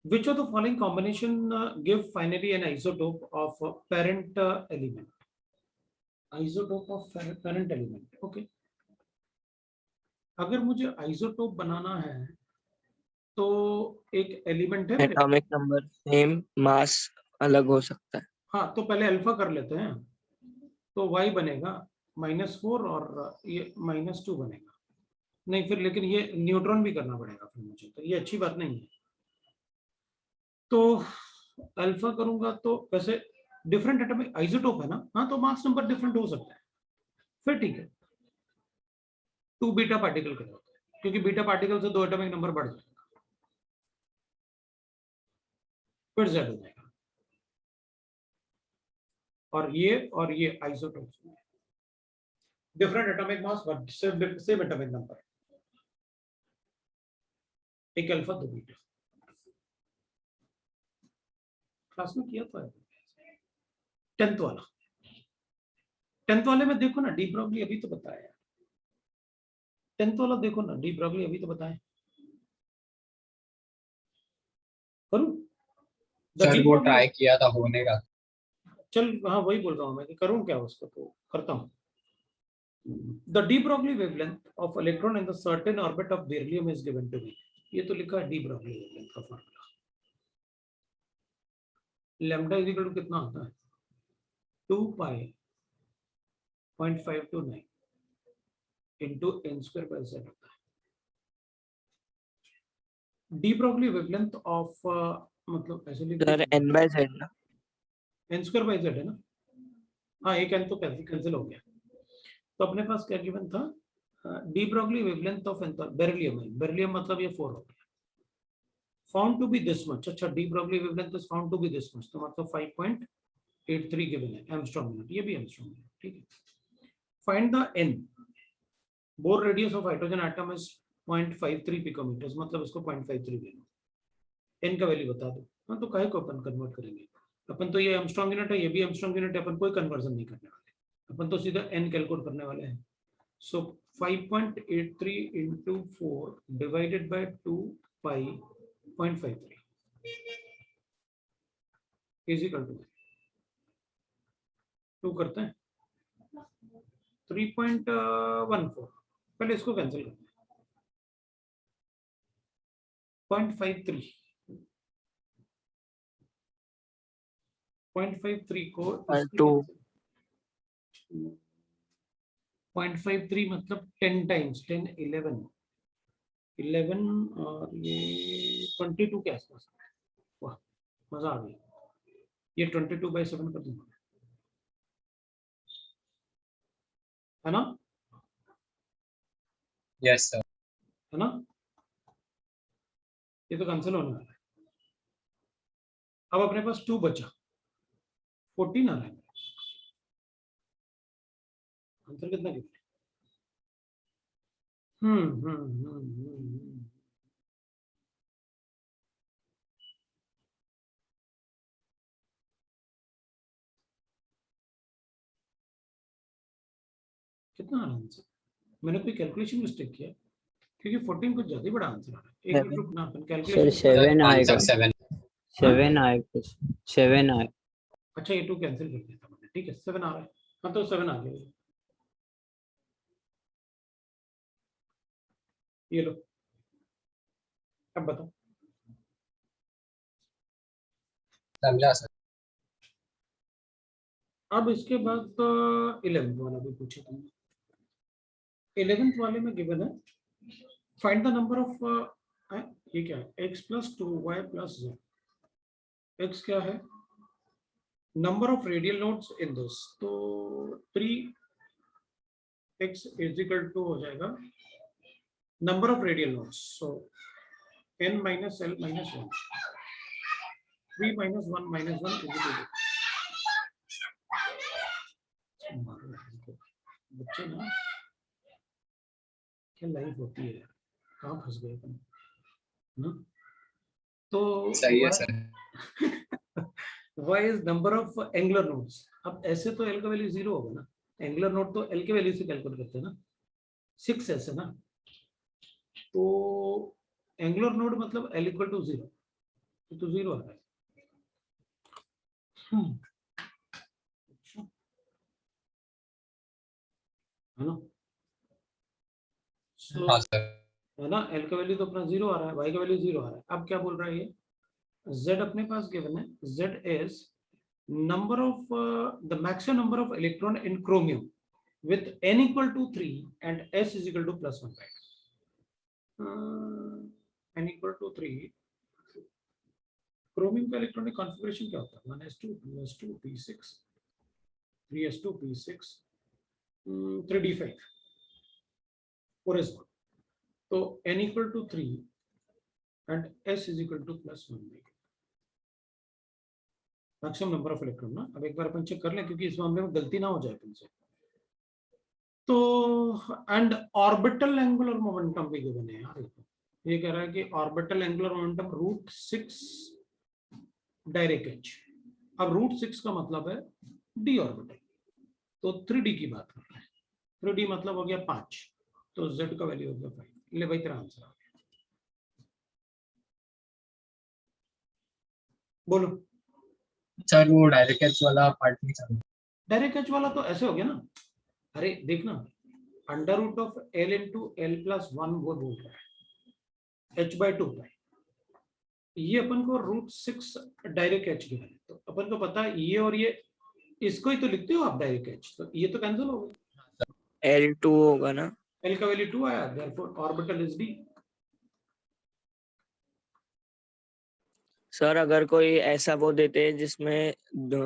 which of the following combination give finally an isotope of parent element? Isotope of parent element, okay. अगर मुझे isotope बनाना है तो एक element है मेरे, एटॉमिक नंबर सेम, मास अलग हो सकता है। हाँ तो पहले अल्फा कर लेते हैं। तो y बनेगा -4 और ये -2 बनेगा। नहीं फिर, लेकिन ये न्यूट्रॉन भी करना पड़ेगा फिर मुझे, तो ये अच्छी बात नहीं है। तो अल्फा करूंगा तो वैसे डिफरेंट एटॉमिक आइसोटोप है ना, हाँ तो मास नंबर डिफरेंट हो सकता है, फिर ठीक है। 2 बीटा पार्टिकल कर देते हैं, क्योंकि बीटा पार्टिकल से 2 एटॉमिक नंबर बढ़ जाएगा, फिर Z हो जाएगा। और ये isotope different atomic mass but same atomic number, एक अल्फा 2 बीटा। क्लास में किया तो है। 10th वाला, 10th वाले में देखो ना, डी ब्रॉगली अभी तो बताया। 10th वाला देखो ना, डी ब्रॉगली अभी तो बताया। करूं? सर वो ट्राई किया था होने का। चल हाँ वही बोल रहा हूँ मैं कि करूं क्या उसको, तो करता हूँ। The de Broglie wavelength of electron in the certain orbit of beryllium is given to me. ये तो लिखा है de Broglie wavelength का formula. Lambda is equal to कितना होता है? 2 पाई 0.529 इंटू n² होता है। de Broglie wavelength of मतलब ऐसे लिख सर n/z ना, n² है ना। हाँ एक n तो कैंसिल हो गया। तो अपने पास क्या गिवन था? de Broglie wavelength of beryllium है, बेरिलियम मतलब ये 4 हो गया। Found to be this much, अच्छा de Broglie wavelength is found to be this much, तो मतलब 5.83 गिवन है एंगस्ट्रॉम यूनिट, ये भी एंगस्ट्रॉम यूनिट, ठीक है। Find the n, bore radius of hydrogen atom is 0.53 picometres, मतलब इसको 0.53 ले लो। n का वैल्यू बता दो। हाँ तो काहे को अपन कन्वर्ट करेंगे, अपन तो ये एंगस्ट्रॉम यूनिट है, ये भी एंगस्ट्रॉम यूनिट है, अपन कोई कन्वर्जन नहीं करने वाले, अपन तो सीधा n कैलकुलेट करने वाले हैं। सो 5.83 into 4 divided by 2 pi 0.53 is equal to 2 करते हैं 3.14। पहले इसको कैंसिल करते हैं, 0.53 को 2 0.53 मतलब 10 टाइम्स 10 11 और ये 22 के आसपास। वाह मजा आ गई, ये 22/7 कर दूंगा, है ना? Yes sir. है ना? ये तो कैंसिल होने वाला है। अब अपने पास 2 बचा, 14 आ रहा है। आंसर कितना गिवन है? कितना आ रहा आंसर? मैंने कोई कैलकुलेशन मिस्टेक किया? क्योंकि 14 कुछ ज्यादा ही बड़ा आंसर आ रहा है। एक मिनट रुकना, अपन सर कैलकुलेशन। 7 आएगा, आंसर 7। 7 आएगा, 7 आए। अच्छा, ये 2 कैंसिल कर देता मैंने, ठीक है 7 आ रहा है। हाँ तो 7 आ गया, ये लो। अब बताओ। समझा सर। अब इसके बाद तो 11th वाला भी पूछा तुमने। 11th वाले में गिवन है, फाइंड द नंबर ऑफ, ये क्या है, x plus 2y plus z। x क्या है? Number of radial nodes in this, तो 3x इज इक्वल टू हो जाएगा number of radial nodes, so n minus l minus 1, 3 minus 1 minus 1 is equal to. बच्चे ना क्या लाइफ होती है यार, कहाँ फंस गए अपन ना? तो सही है sir. y is number of angular nodes. अब ऐसे तो l का वैल्यू 0 होगा ना, एंगुलर नोड तो l के वैल्यू से कैलकुलेट करते हैं ना, 6 ऐसे ना, तो एंगुलर नोड मतलब l इक्वल टू 0, तो 0 आ रहा है। है ना? So, हाँ सर। है ना, l का वैल्यू तो अपना 0 आ रहा है, y का वैल्यू 0 आ रहा है। अब क्या बोल रहा है ये, z अपने पास गिवन है, z is number of the maximum number of electron in chromium with n equal to 3 and s is equal to plus 1 by 2। n equal to 3, chromium का इलेक्ट्रॉनिक कॉन्फ़िगरेशन क्या होता है? 1s2 2s2 p6 3s2 p6 3d5 4s1, तो n equal to 3 and s is equal to plus 1 by 2, maximum number of electron ना। अब एक बार अपन check कर लें, क्योंकि इस मामले में गलती ना हो जाए तुमसे। तो एंड ऑर्बिटल एंगुलर मोमेंटम भी गिवन है यार, ये कह रहा है कि orbital angular momentum √6 direct H. अब √6 का मतलब है d ऑर्बिटल, तो 3d की बात कर रहे हैं। 3d मतलब हो गया 5, तो z का वैल्यू हो गया 5। ले भाई तेरा आंसर आ गया, बोलो। सर वो डायरेक्ट एच वाला पार्ट नहीं समझ। डायरेक्ट एच वाला तो ऐसे हो गया ना, अरे देखना, under root of l into l plus 1 वो बोल रहा है h/2 पाई, ये अपन को √6 डायरेक्ट एच गिवन है, तो अपन को पता है ये और ये, इसको ही तो लिखते हो आप डायरेक्ट एच, तो ये तो कैंसिल हो गया, L2 होगा ना? l का वैल्यू 2 आया, therefore orbital is d। Sir अगर कोई ऐसा वो देते हैं जिसमें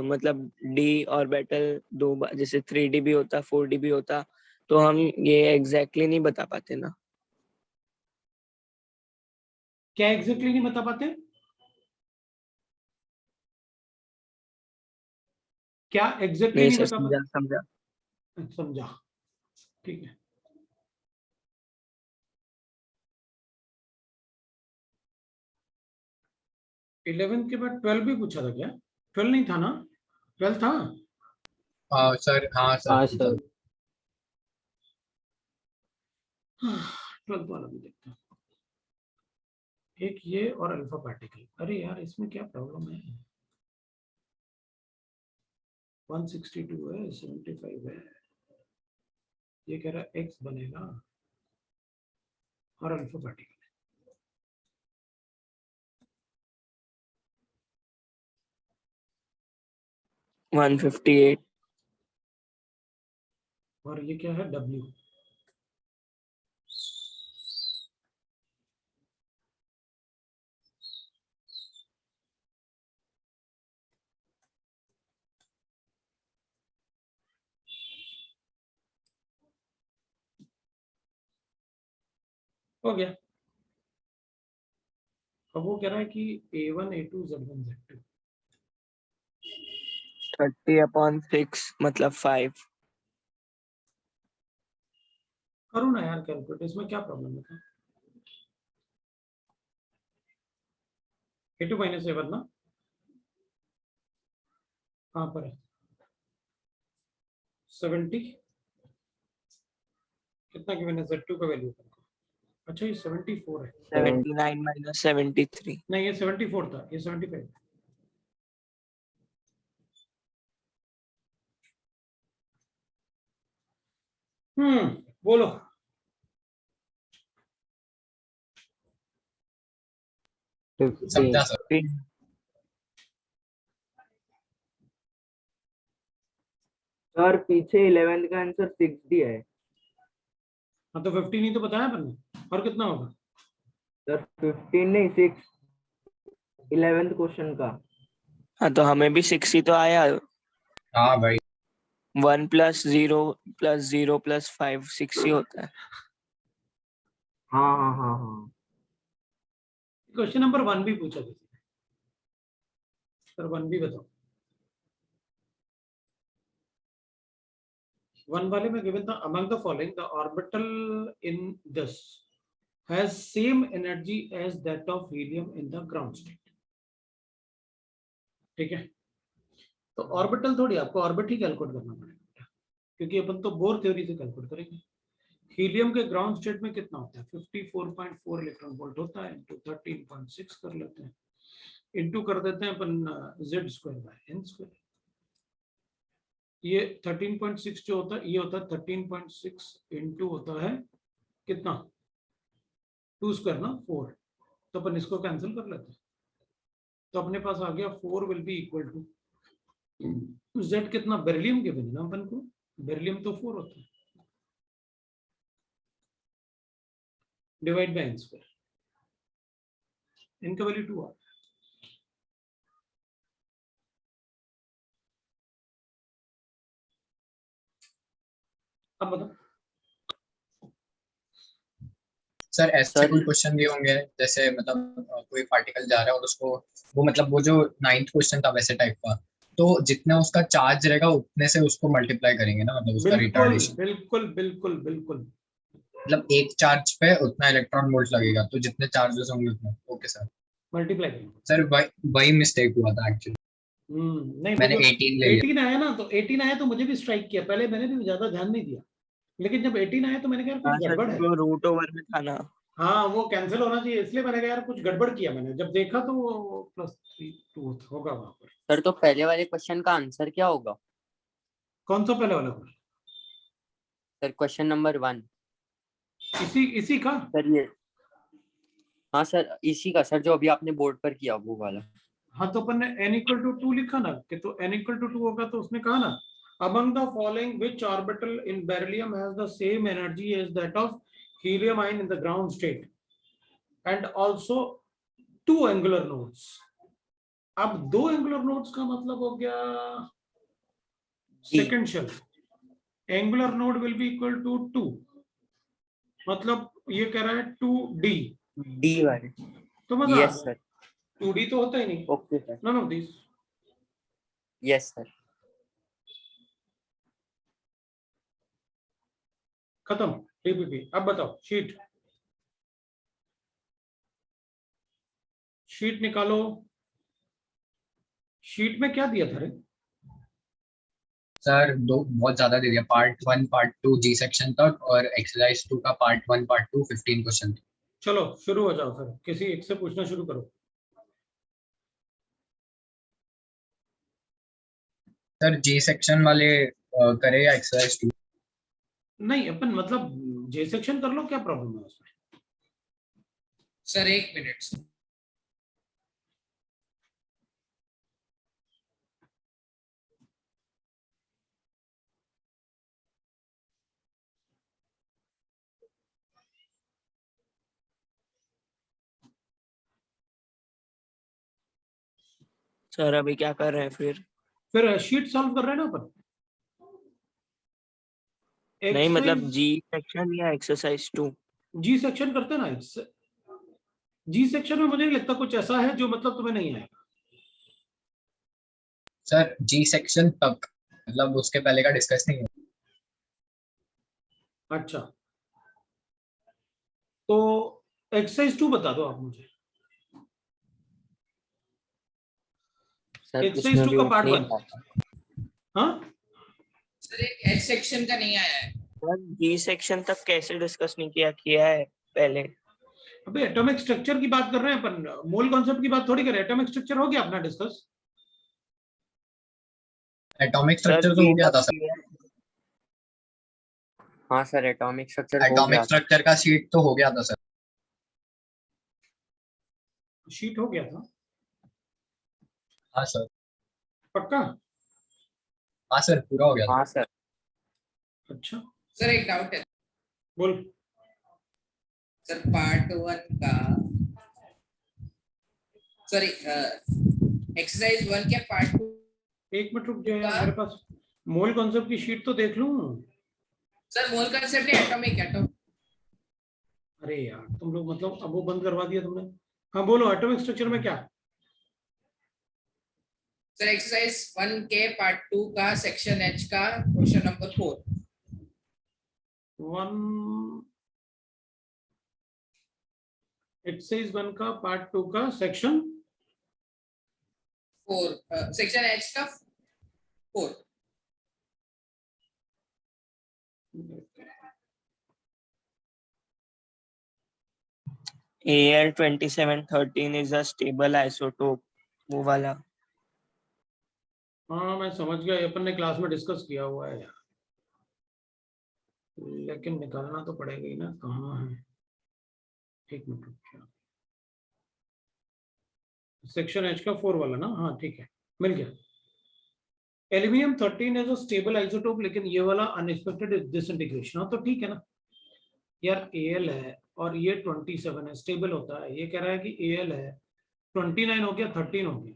मतलब d ऑर्बिटल जैसे 3d भी होता 4d भी होता, तो हम ये एग्जैक्टली नहीं बता पाते ना। क्या एग्जैक्टली नहीं बता पाते? क्या एग्जैक्टली नहीं नहीं सर, बता समझा पाते? समझा। समझा, ठीक है। इलेवेंथ के बाद 12 भी पूछा था क्या? 12 नहीं था ना? 12 था। हाँ सर। हाँ सर। हाँ सर। 12 वाला भी देखते हैं। एक ये और अल्फा पार्टिकल, अरे यार इसमें क्या प्रॉब्लम है? 162 है, 75 है, ये कह रहा है एक्स बनेगा और अल्फा पार्टिकल। 158। और ये क्या है? डब्ल्यू। हो गया। अब वो कह रहा है कि A1 A2 Z1 Z2, 30/6 मतलब 5। करो ना यार कैलकुलेट, इसमें क्या प्रॉब्लम है? A2 माइनस A1 ना, कहाँ पर है? 70 कितना गिवन है Z2 का वैल्यू? अच्छा ये 74 है, 79 minus 73. नहीं ये 74 था, ये 75। बोलो। समझा सर। सर पीछे 11th का आंसर 6 दिया है। हाँ तो 15 ही तो बताया अपन ने, और कितना होगा? सर 15 नहीं 6 11th क्वेश्चन का। हाँ तो हमें भी 6 ही तो आया. हाँ भाई 1 plus 0 plus 0 plus 5 6 ही होता है. हाँ हाँ हाँ हाँ। क्वेश्चन नंबर 1 भी पूछा किसी ने, सर 1 भी बताओ। 1 वाले में गिवन था among the following the orbital in this has same energy as that of helium in the ground state. ठीक है, तो ऑर्बिटल थोड़ी, आपको ऑर्बिट ही कैलकुलेट करना पड़ेगा, क्योंकि अपन तो बोर थ्योरी से कैलकुलेट करेंगे। हीलियम के ग्राउंड स्टेट में कितना होता है? 54.4 इलेक्ट्रॉन वोल्ट होता है, इंटू 13.6 कर लेते हैं, इंटू कर देते हैं अपन z square by n square. ये 13.6 जो होता है, ये होता है 13.6 इंटू होता है कितना? 2 स्क्वायर ना 4, तो अपन इसको कैंसिल कर लेते हैं, तो अपने पास आ गया 4 will be equal to z कितना? बेरिलियम के बिना अपन को, बेरिलियम तो 4 होता है, डिवाइड बाय n स्क्वायर, इनका वैल्यू 2 आ। अब बताओ। सर ऐसे सर कोई क्वेश्चन दिए होंगे जैसे मतलब कोई पार्टिकल जा रहा है और उसको वो मतलब वो जो 9th क्वेश्चन था वैसे टाइप का, तो जितना उसका चार्ज रहेगा उतने से उसको मल्टीप्लाई करेंगे ना, मतलब उसका बिल्कुल रिटार्डेशन, बिल्कुल बिल्कुल बिल्कुल। मतलब एक चार्ज पे उतना इलेक्ट्रॉन वोल्ट लगेगा, तो जितने चार्जेस होंगे उतना। Okay sir. मल्टीप्लाई करेंगे। सर वही मिस्टेक हुआ था एक्चुअली, नहीं मैंने मुझे 18 ले लिया। 18 आया ना, तो 18 आया तो मुझे भी स्ट्राइक किया, पहले मैंने भी ज्यादा ध्यान नहीं दिया, लेकिन जब 18 आया तो मैंने कहा यार हाँ कुछ सर, गड़बड़ है। वो रूट ओवर में था ना. हाँ वो कैंसिल होना चाहिए, इसलिए मैंने कहा यार कुछ गड़बड़ किया, मैंने जब देखा तो वो +3 होगा वहां पर। सर तो पहले वाले क्वेश्चन का आंसर क्या होगा? कौन सा पहले वाला क्वेश्चन? Sir question number 1। इसी का? सर ये, हाँ सर इसी का सर, जो अभी आपने बोर्ड पर किया वो वाला। हाँ तो अपन ने n इक्वल टू 2 लिखा ना, कि तो n इक्वल टू 2 होगा, तो उसने कहा ना among the following which orbital in beryllium has the same energy as that of helium ion in the ground state and also 2 angular nodes। अब 2 angular nodes का मतलब हो गया second shell, angular node will be equal to 2, मतलब ये कह रहा है 2d, डी वाले। तो मतलब यस सर। 2d तो होता ही नहीं, okay sir. None of this. Yes sir. खत्म टीपीपी। अब बताओ शीट निकालो। शीट में क्या दिया था रे? सर दो बहुत ज्यादा दे दिया, पार्ट 1 पार्ट 2 जी सेक्शन तक, और एक्सरसाइज 2 का पार्ट 1 पार्ट 2 15 क्वेश्चन। चलो शुरू हो जाओ, फिर किसी एक से पूछना शुरू करो। सर जी सेक्शन वाले करे या एक्सरसाइज 2? नहीं अपन मतलब जे सेक्शन कर लो, क्या प्रॉब्लम है उसमें? Sir 1 minute. सर अभी क्या कर रहे हैं फिर शीट सॉल्व कर रहे हैं ना अपन। नहीं मतलब जी सेक्शन या एक्सरसाइज 2? जी सेक्शन करते हैं ना। जी सेक्शन में मुझे नहीं लगता कुछ ऐसा है जो मतलब तुम्हें नहीं आएगा। सर जी सेक्शन तक, मतलब उसके पहले का डिस्कस नहीं हुआ। अच्छा तो एक्सरसाइज 2 बता दो आप मुझे। सर एक्सरसाइज उसमें 2 भी का पार्ट नहीं 1। आता। हाँ सर एक एच सेक्शन का नहीं आया है। सर जी सेक्शन तक कैसे डिस्कस नहीं किया है पहले? अबे एटॉमिक स्ट्रक्चर की बात कर रहे हैं अपन, मोल कॉन्सेप्ट की बात थोड़ी कर रहे हैं। एटॉमिक स्ट्रक्चर हो गया अपना डिस्कस। एटॉमिक सर स्ट्रक्चर तो जी हो गया तक था सर। किया है। हाँ सर, एटॉमिक स्ट्रक्चर हो एटॉमिक गया। स्ट्रक्चर का शीट तो हो गया था सर। शीट हो गया था हाँ सर। पक्का? हाँ सर, पूरा हो गया था। हाँ सर। अच्छा सर एक डाउट है बोल। सर, पार्ट 1 का, सॉरी, एक्सरसाइज 1 के पार्ट 2 एक मिनट रुक जाओ यार, मेरे पास मोल कॉन्सेप्ट की शीट तो देख लूं। सर मोल कंसेप्ट है एटॉमिक एटॉमिक। अरे यार तुम लोग मतलब अब वो बंद करवा दिया तुमने। हाँ बोलो, एटॉमिक स्ट्रक्चर में क्या? सर एक्सरसाइज 1 के पार्ट 2 का सेक्शन एच का क्वेश्चन नंबर 4। वन एक्सरसाइज 1 का पार्ट 2 का सेक्शन 4, सेक्शन एच का 4। Al2713 is a stable isotope, वो वाला। हाँ मैं समझ गया, ये अपन ने क्लास में डिस्कस किया हुआ है यार, लेकिन निकालना तो पड़ेगा ही ना, कहाँ है? एक मिनट रुक जाओ। सेक्शन एच का 4 वाला ना, हाँ ठीक है, मिल गया। Aluminium 13 as a stable isotope, लेकिन ये वाला अनएक्सपेक्टेड डिसइंटीग्रेशन। हाँ तो ठीक है ना यार, Al है और ये 27 है, स्टेबल होता है। ये कह रहा है कि Al है 29 हो गया 13 हो गया,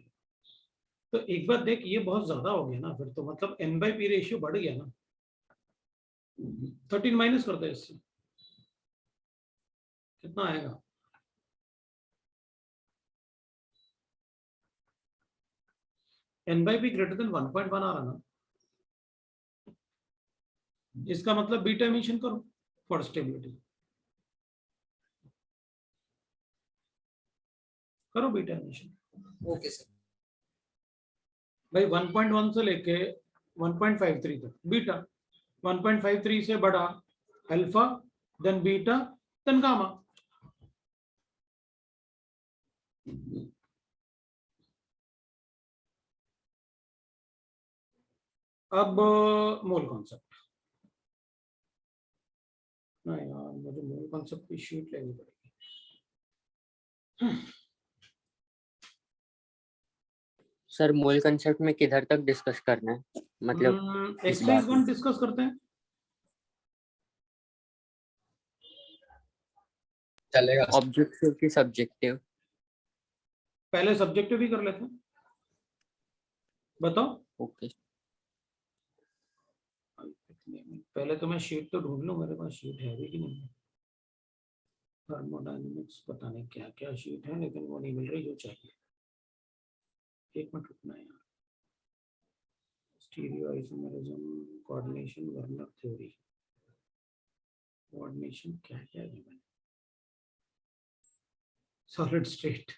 तो एक बार देख ये बहुत ज्यादा हो गया ना, फिर तो मतलब n/p रेशियो बढ़ गया ना। 13 माइनस करते हैं इससे, कितना आएगा? n/p ग्रेटर देन 1.1 आ रहा ना, इसका मतलब बीटा एमिशन करो फॉर स्टेबिलिटी, करो बीटा एमिशन। Okay sir. भाई 1.1 से लेके 1.53 तक बीटा, 1.53 से बड़ा alpha, then beta, then gamma. अब मोल कॉन्सेप्ट, नहीं यार मुझे मोल कॉन्सेप्ट की शीट लेनी पड़ेगी। सर मोल कंसेप्ट में किधर तक डिस्कस करना है, मतलब इस एक्सरसाइज बात में? 1 डिस्कस करते हैं। चलेगा सर। ऑब्जेक्टिव की सब्जेक्टिव? पहले सब्जेक्टिव भी कर लेते हैं, बताओ। ओके। पहले तो मैं शीट तो ढूंढ लूं, मेरे पास शीट है भी कि नहीं। थर्मोडायनेमिक्स पता नहीं क्या क्या शीट है, लेकिन वो नहीं मिल रही जो चाहिए। एक मिनट रुकना है यार। Stereo isomerism, coordination, Werner theory, coordination क्या क्या गिवन, सॉलिड स्टेट।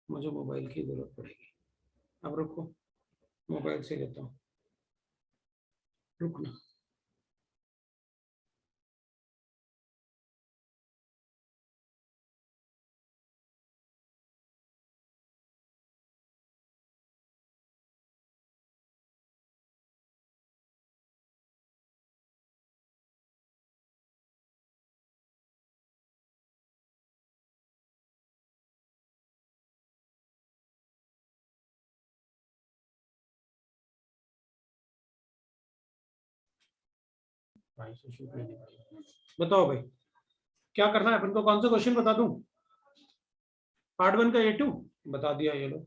मुझे मोबाइल की जरूरत पड़ेगी, अब रुको मोबाइल से लेता हूँ, रुकना। भाई से शीट लेनी पड़ेगी। बताओ भाई क्या करना है अपन को, कौन सा क्वेश्चन बता दूं? पार्ट 1 का A2 बता दिया ये लोग।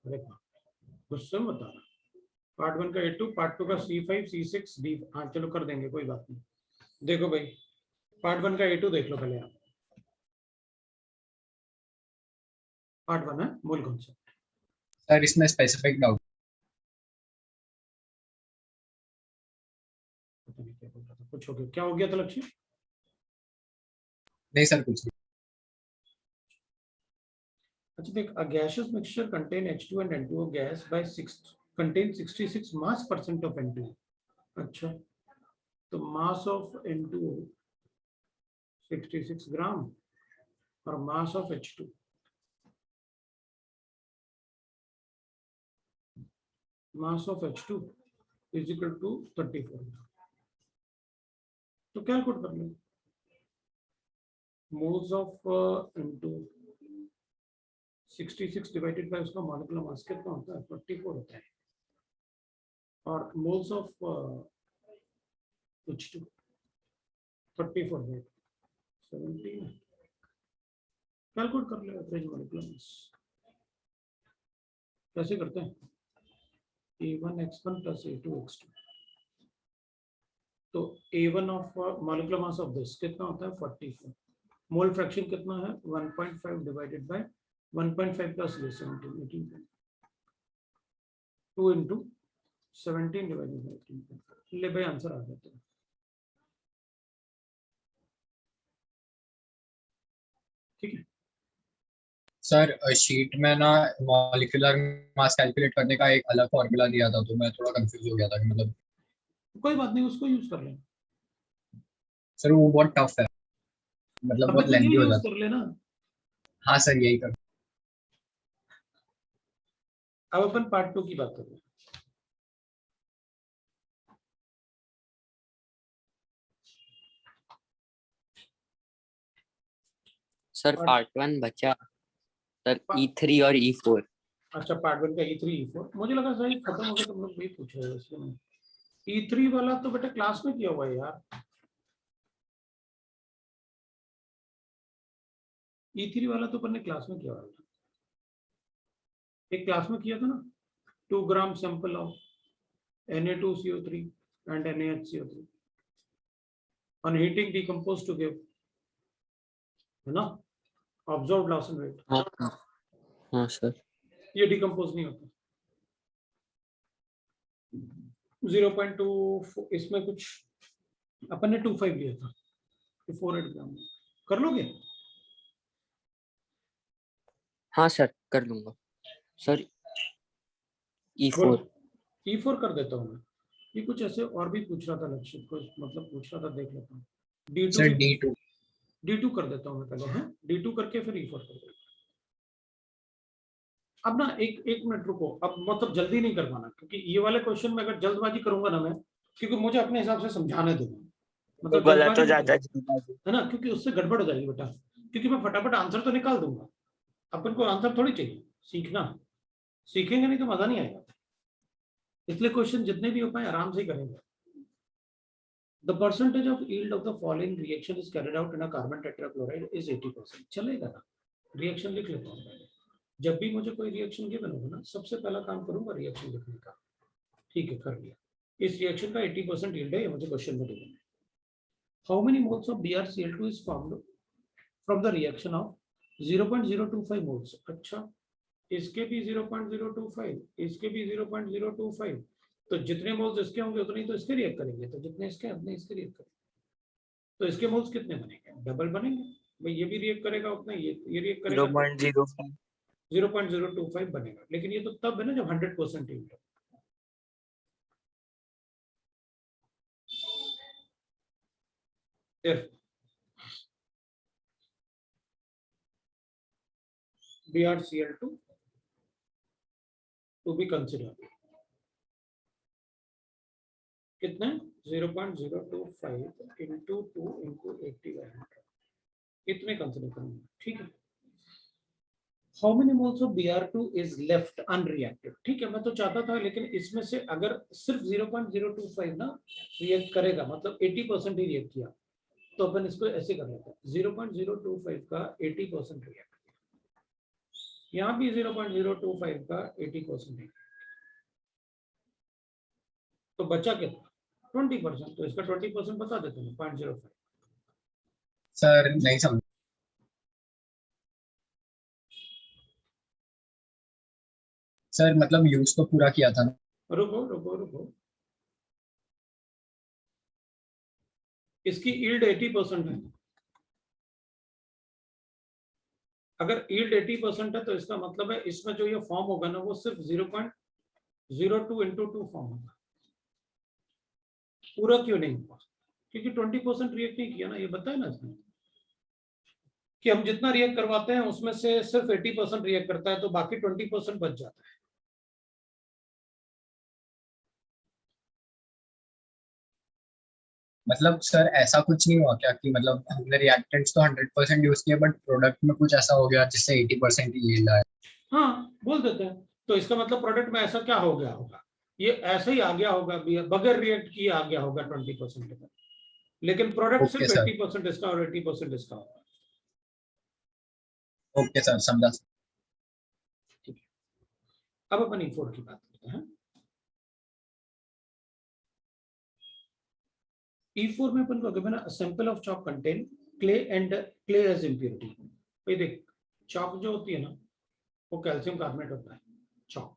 अरे गुस्से में बता रहा। पार्ट 1 का A2, पार्ट 2 का C5 C6 D। हाँ चलो कर देंगे, कोई बात नहीं। देखो भाई पार्ट 1 का A2 देख लो पहले आप। पार्ट 1 है मोल कॉन्सेप्ट। सर इसमें स्पेसिफिक डाउट। पता नहीं क्या बोल रहा था, कुछ हो गया, क्या हो गया था लक्ष्य? नहीं सर, कुछ नहीं। अच्छा देख, a gaseous mixture contain H2 and N2O gas by 6 contain 66 mass percent of N2O. अच्छा, तो mass of N2O 66 ग्राम और mass of H2 is equal to 34 ग्राम। तो कैलकुलेट कर लो, moles of N2 66 divided by उसका मॉलिक्यूलर मास कितना होता है, 44 होता है, और moles of H2 34 bye 17। Calculate कर ले एवरेज मॉलिक्यूलर मास। कैसे करते हैं, A1x1 plus A2x2। तो A1 of molecular mass of this कितना होता है, 44। मोल फ्रैक्शन कितना है, 1.5 divided by 1.5 plus 17, 18. 2 into 17 divided by 18. ले भाई आंसर आ जाता है। ठीक है सर, शीट में ना मॉलिक्यूलर मास कैलकुलेट करने का एक अलग फॉर्मूला दिया था, तो मैं थोड़ा कंफ्यूज हो गया था कि मतलब। कोई बात नहीं, उसको यूज कर लें। सर वो बहुत टफ है, मतलब बहुत तो ये लेंथी हो यूज जाता कर लेना। है। हाँ सर, यही कर। अब अपन पार्ट 2 की बात करें। सर पार्ट 1 बचा सर E3 और E4। अच्छा, पार्ट 1 का E3 E4 मुझे लगा शायद खत्म हो गया, तुम लोग वही पूछ रहे हो, इसलिए मैं E3 वाला तो बेटा क्लास में किया हुआ है यार। E3 वाला तो अपन ने क्लास में किया हुआ है, एक क्लास में किया था ना, 2 ग्राम sample of Na2CO3 and NaHCO3 on heating decompose to give, है ना, ऑब्जर्व्ड लॉस इन वेट। हाँ सर। ये डिकम्पोज नहीं होता। 0.2 इसमें कुछ अपन ने 25 लिया था, 48 ग्राम। कर लोगे? हाँ सर कर लूंगा सर। E4 E4 कर देता हूँ मैं। ये कुछ ऐसे और भी पूछ रहा था लक्ष्य, कुछ मतलब पूछ रहा था, देख लेता हूँ। सर D2 कर देता हूँ मैं पहले, है D2 करके फिर E4 कर देता हूँ। अब ना एक मिनट रुको, अब मतलब जल्दी नहीं करवाना, क्योंकि ये वाले क्वेश्चन में अगर जल्दबाजी करूंगा ना मैं, क्योंकि मुझे अपने हिसाब से समझाने देना, मतलब बोला तो जल्दबाजी जाता है ना, क्योंकि उससे गड़बड़ हो जाएगी बेटा, क्योंकि मैं फटाफट आंसर तो निकाल दूंगा। अपन को आंसर थोड़ी चाहिए, सीखना, सीखेंगे नहीं तो मजा नहीं आएगा। इसलिए क्वेश्चन जितने भी हो पाए आराम से ही करेंगे। The percentage of yield of the following reaction is carried out in a carbon tetrachloride is 80%। चलेगा ना, रिएक्शन लिख लेता हूँ पहले। जब भी मुझे कोई रिएक्शन गिवन होगा ना, सबसे पहला काम करूंगा रिएक्शन लिखने का। ठीक है, कर लिया। इस रिएक्शन का 80% यील्ड है, ये मुझे क्वेश्चन में गिवन है। How many moles of BrCl2 is formed from the reaction of 0.025 moles. अच्छा, इसके भी 0.025, इसके भी 0.025, तो जितने मोल्स इसके होंगे उतने ही तो इसके रिएक्ट करेंगे, तो जितने इसके उतने इसके रिएक्ट करेंगे। तो इसके मोल्स कितने बनेंगे, डबल बनेंगे भाई, ये भी रिएक्ट करेगा उतना, ये रिएक्ट करेगा 0.05 0.025 बनेगा। लेकिन ये तो तब है ना जब 100% यील्ड हो। BrCl2 to be considered कितने, 0.025 into 2 into 80/100, इतने कंसिडर करेंगे। ठीक है। How many moles of Br2 is left unreacted. ठीक है, मैं तो चाहता था, लेकिन इसमें से अगर सिर्फ 0.025 ना रिएक्ट करेगा, मतलब 80% ही रिएक्ट किया, तो अपन इसको ऐसे कर लेते हैं, 0.025 का 80% रिएक्ट किया, यहाँ भी 0.025 का 80% रिएक्ट, तो बचा कितना, 20%। तो इसका 20% बता देते हैं, 0.05। सर नहीं समझ। सर मतलब यूज तो पूरा किया था ना। रुको रुको रुको, इसकी यील्ड 80% है, अगर यील्ड 80% है तो इसका मतलब है इसमें जो ये फॉर्म होगा ना वो सिर्फ 0.02 into 2 फॉर्म होगा, पूरा क्यों नहीं हुआ? क्योंकि 20% रिएक्ट नहीं किया ना, ये बताया ना इसने कि हम जितना रिएक्ट करवाते हैं उसमें से सिर्फ 80% रिएक्ट करता है, तो बाकी 20% बच जाता है। मतलब सर ऐसा कुछ नहीं हुआ क्या कि मतलब हमने रिएक्टेंट्स तो 100% यूज किए बट प्रोडक्ट में कुछ ऐसा हो गया जिससे 80% ही यील्ड आया? हाँ बोल देते हैं, तो इसका मतलब प्रोडक्ट में ऐसा क्या हो गया होगा, ये ऐसे ही आ गया होगा, बगैर रिएक्ट किए आ गया होगा 20% का, लेकिन प्रोडक्ट ओके सिर्फ सर, 80% इसका और 80% इसका होगा। ओके सर, समझा। अब अपन E4 की बात करते हैं। E4 में अपन को गिवन है sample of chalk contain clay and clay as impurity. भाई देख, चॉक जो होती है ना वो कैल्शियम कार्बोनेट होता है, चॉक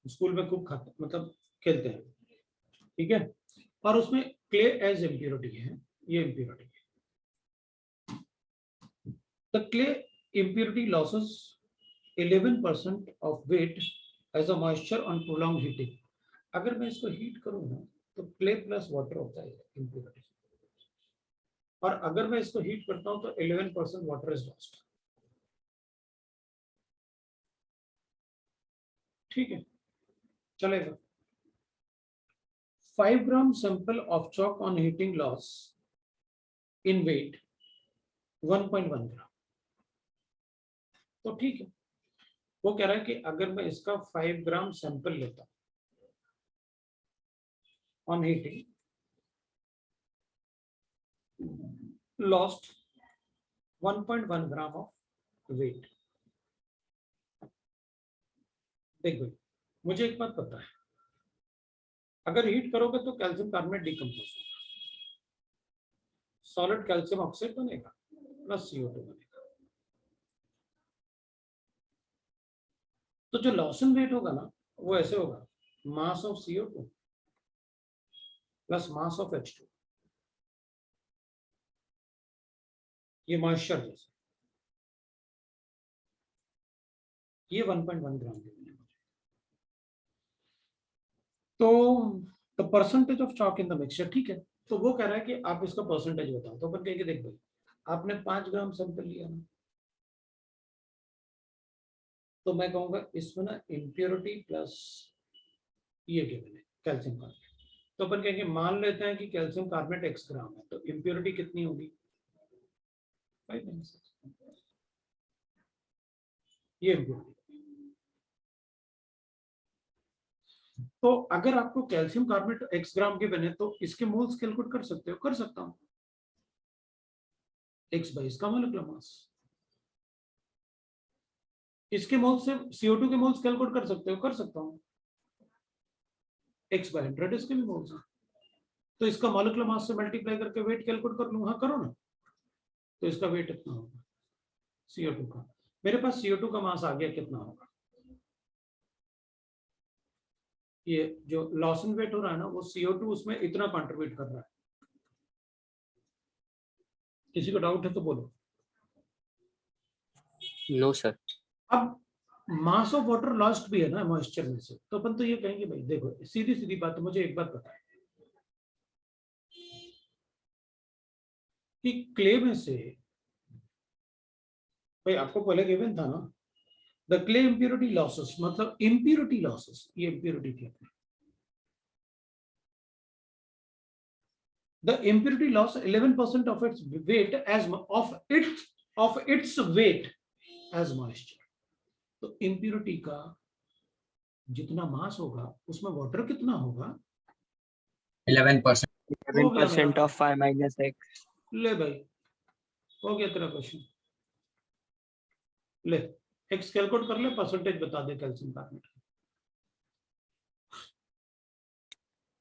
स्कूल में खूब खाते मतलब खेलते हैं, ठीक है, और उसमें क्ले एज इम्प्योरिटी है, ये इम्प्योरिटी है। The clay impurity losses 11% of weight as a moisture on prolong heating. अगर मैं इसको हीट करूँ ना तो क्ले प्लस वाटर होता है इम्प्योरिटी, और अगर मैं इसको हीट करता हूं तो 11% वाटर इज लॉस्ट। ठीक है, चलेगा। 5 gram sample of chalk on heating loss in weight 1.1 gram. तो ठीक है, वो कह रहा है कि अगर मैं इसका 5 ग्राम सैंपल लेता on heating lost 1.1 gram of weight. देख भाई, मुझे एक बात पता है, अगर हीट करोगे तो कैल्शियम कार्बोनेट डिकम्पोज होगा, सॉलिड कैल्शियम ऑक्साइड बनेगा प्लस CO2 बनेगा। तो जो लॉसन वेट होगा ना वो ऐसे होगा, mass of CO2 plus mass of H2, ये मॉइस्चर जैसे, ये 1.1 ग्राम के बने। तो the percentage of chalk in the mixture, ठीक है, तो वो कह रहा है कि आप इसका परसेंटेज बताओ। तो अपन कहेंगे देख भाई, आपने 5 ग्राम सैंपल लिया ना, तो मैं कहूंगा इसमें ना इम्प्योरिटी प्लस ये गिवन है कैल्शियम कार्बोनेट। तो अपन कहेंगे मान लेते हैं कि कैल्शियम कार्बोनेट x ग्राम है, तो इम्प्योरिटी कितनी होगी 5 ये इम्प्योरिटी। तो अगर आपको कैल्शियम कार्बोनेट x ग्राम के बने तो इसके मोल्स कैलकुलेट कर सकते हो, कर सकता हूं, x बाई इसका मोलिकुलर मास, इसके मोल्स से CO2 के मोल्स कैलकुलेट कर सकते हो, कर सकता हूं, x बाई 100 इसके भी मोल्स हैं, तो इसका मॉलिक्यूलर मास से मल्टीप्लाई करके वेट कैलकुलेट कर लूं। हाँ करो ना, तो इसका वेट इतना होगा CO2 का। मेरे पास CO2 का मास आ गया, कितना होगा, ये जो लॉसन वेट हो रहा है ना वो CO2 उसमें इतना कंट्रीब्यूट कर रहा है। किसी को डाउट है तो बोलो। No sir. अब मास ऑफ वाटर लॉस्ट भी है ना मॉइस्चर में से, तो अपन तो ये कहेंगे भाई देखो सीधी सीधी बात है, मुझे एक बात पता है कि क्ले में से, भाई आपको पहले गिवन था ना द क्ले इम्प्योरिटी लॉसेस, मतलब इम्प्योरिटी लॉसेस, ये इम्प्योरिटी थी अपनी, the impurity loss 11% of its weight as of its weight as moisture। तो impurity का जितना मास होगा उसमें वाटर कितना होगा 11%। हो गया मेरा 7% of 5 minus x। ले भाई, हो गया तेरा क्वेश्चन, ले x कैलकुलेट कर ले, परसेंटेज बता दे calcium carbonate.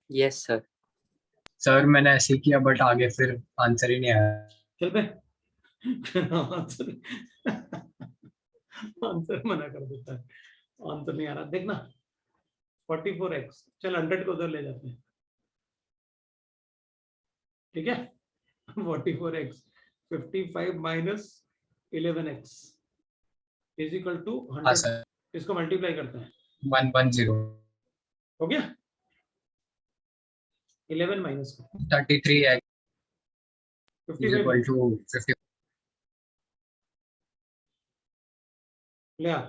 Yes sir. Sir मैंने ऐसे ही किया बट आगे फिर आंसर ही नहीं आया। चल बे आंसर आंसर मना कर देता है, आंसर नहीं आ रहा, देखना 44x, चल 100 को उधर ले जाते हैं, ठीक है 44x 55 minus 11x is equal to हाँ 100। सर, इसको मल्टीप्लाई करते हैं, 110 हो गया 11 minus 33x is 55 equal to 50. ले आ।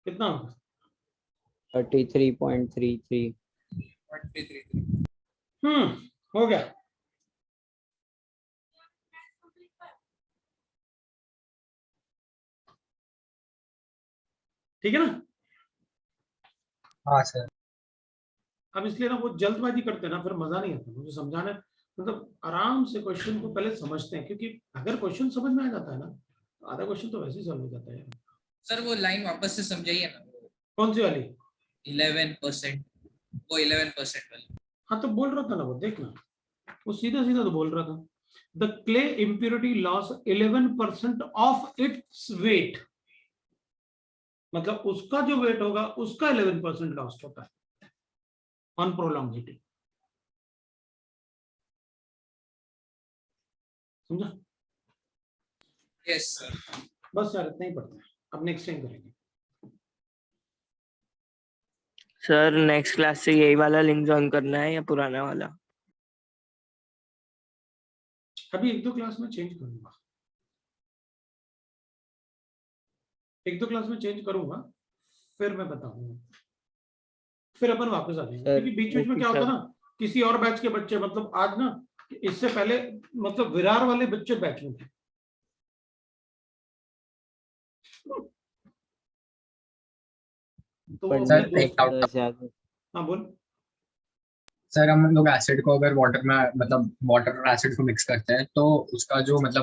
कितना होगा? 33.33। 0.333 हो गया। ठीक है ना? हाँ सर, अब इसलिए ना वो जल्दबाजी करते हैं ना, फिर मजा नहीं आता मुझे समझाने। मतलब आराम से क्वेश्चन को पहले समझते हैं, क्योंकि अगर क्वेश्चन समझ में आ जाता है ना तो आधा क्वेश्चन तो वैसे ही सॉल्व हो जाता है। सर वो लाइन वापस से समझाइए ना, कौन सी वाली? 11%, वो 11% वाली। हाँ तो बोल रहा था ना वो, देखना वो सीधा सीधा तो बोल रहा था, the clay impurity loss 11% of its weight, मतलब उसका जो वेट होगा उसका 11% लॉस होता है ऑन प्रोलॉन्गिटी। समझा? Yes sir. बस यार इतना ही पढ़ते हैं, अब नेक्स्ट टाइम करेंगे। सर नेक्स्ट क्लास से यही वाला लिंक ज्वाइन करना है या पुराना वाला? अभी एक दो क्लास में चेंज करूंगा, एक दो क्लास में चेंज करूंगा, फिर मैं बताऊंगा, फिर अपन वापस आ जाएंगे। सर, क्योंकि बीच बीच में ओके क्या होता है सर। ना, किसी और बैच के बच्चे, मतलब आज ना इससे पहले मतलब विरार वाले बच्चे बैच में थे, तो वो सर अपने एक दोस्त। डाउट। हाँ बोल। सर हम लोग एसिड को अगर वाटर में मतलब वाटर और एसिड को मिक्स करते हैं तो उसका जो मतलब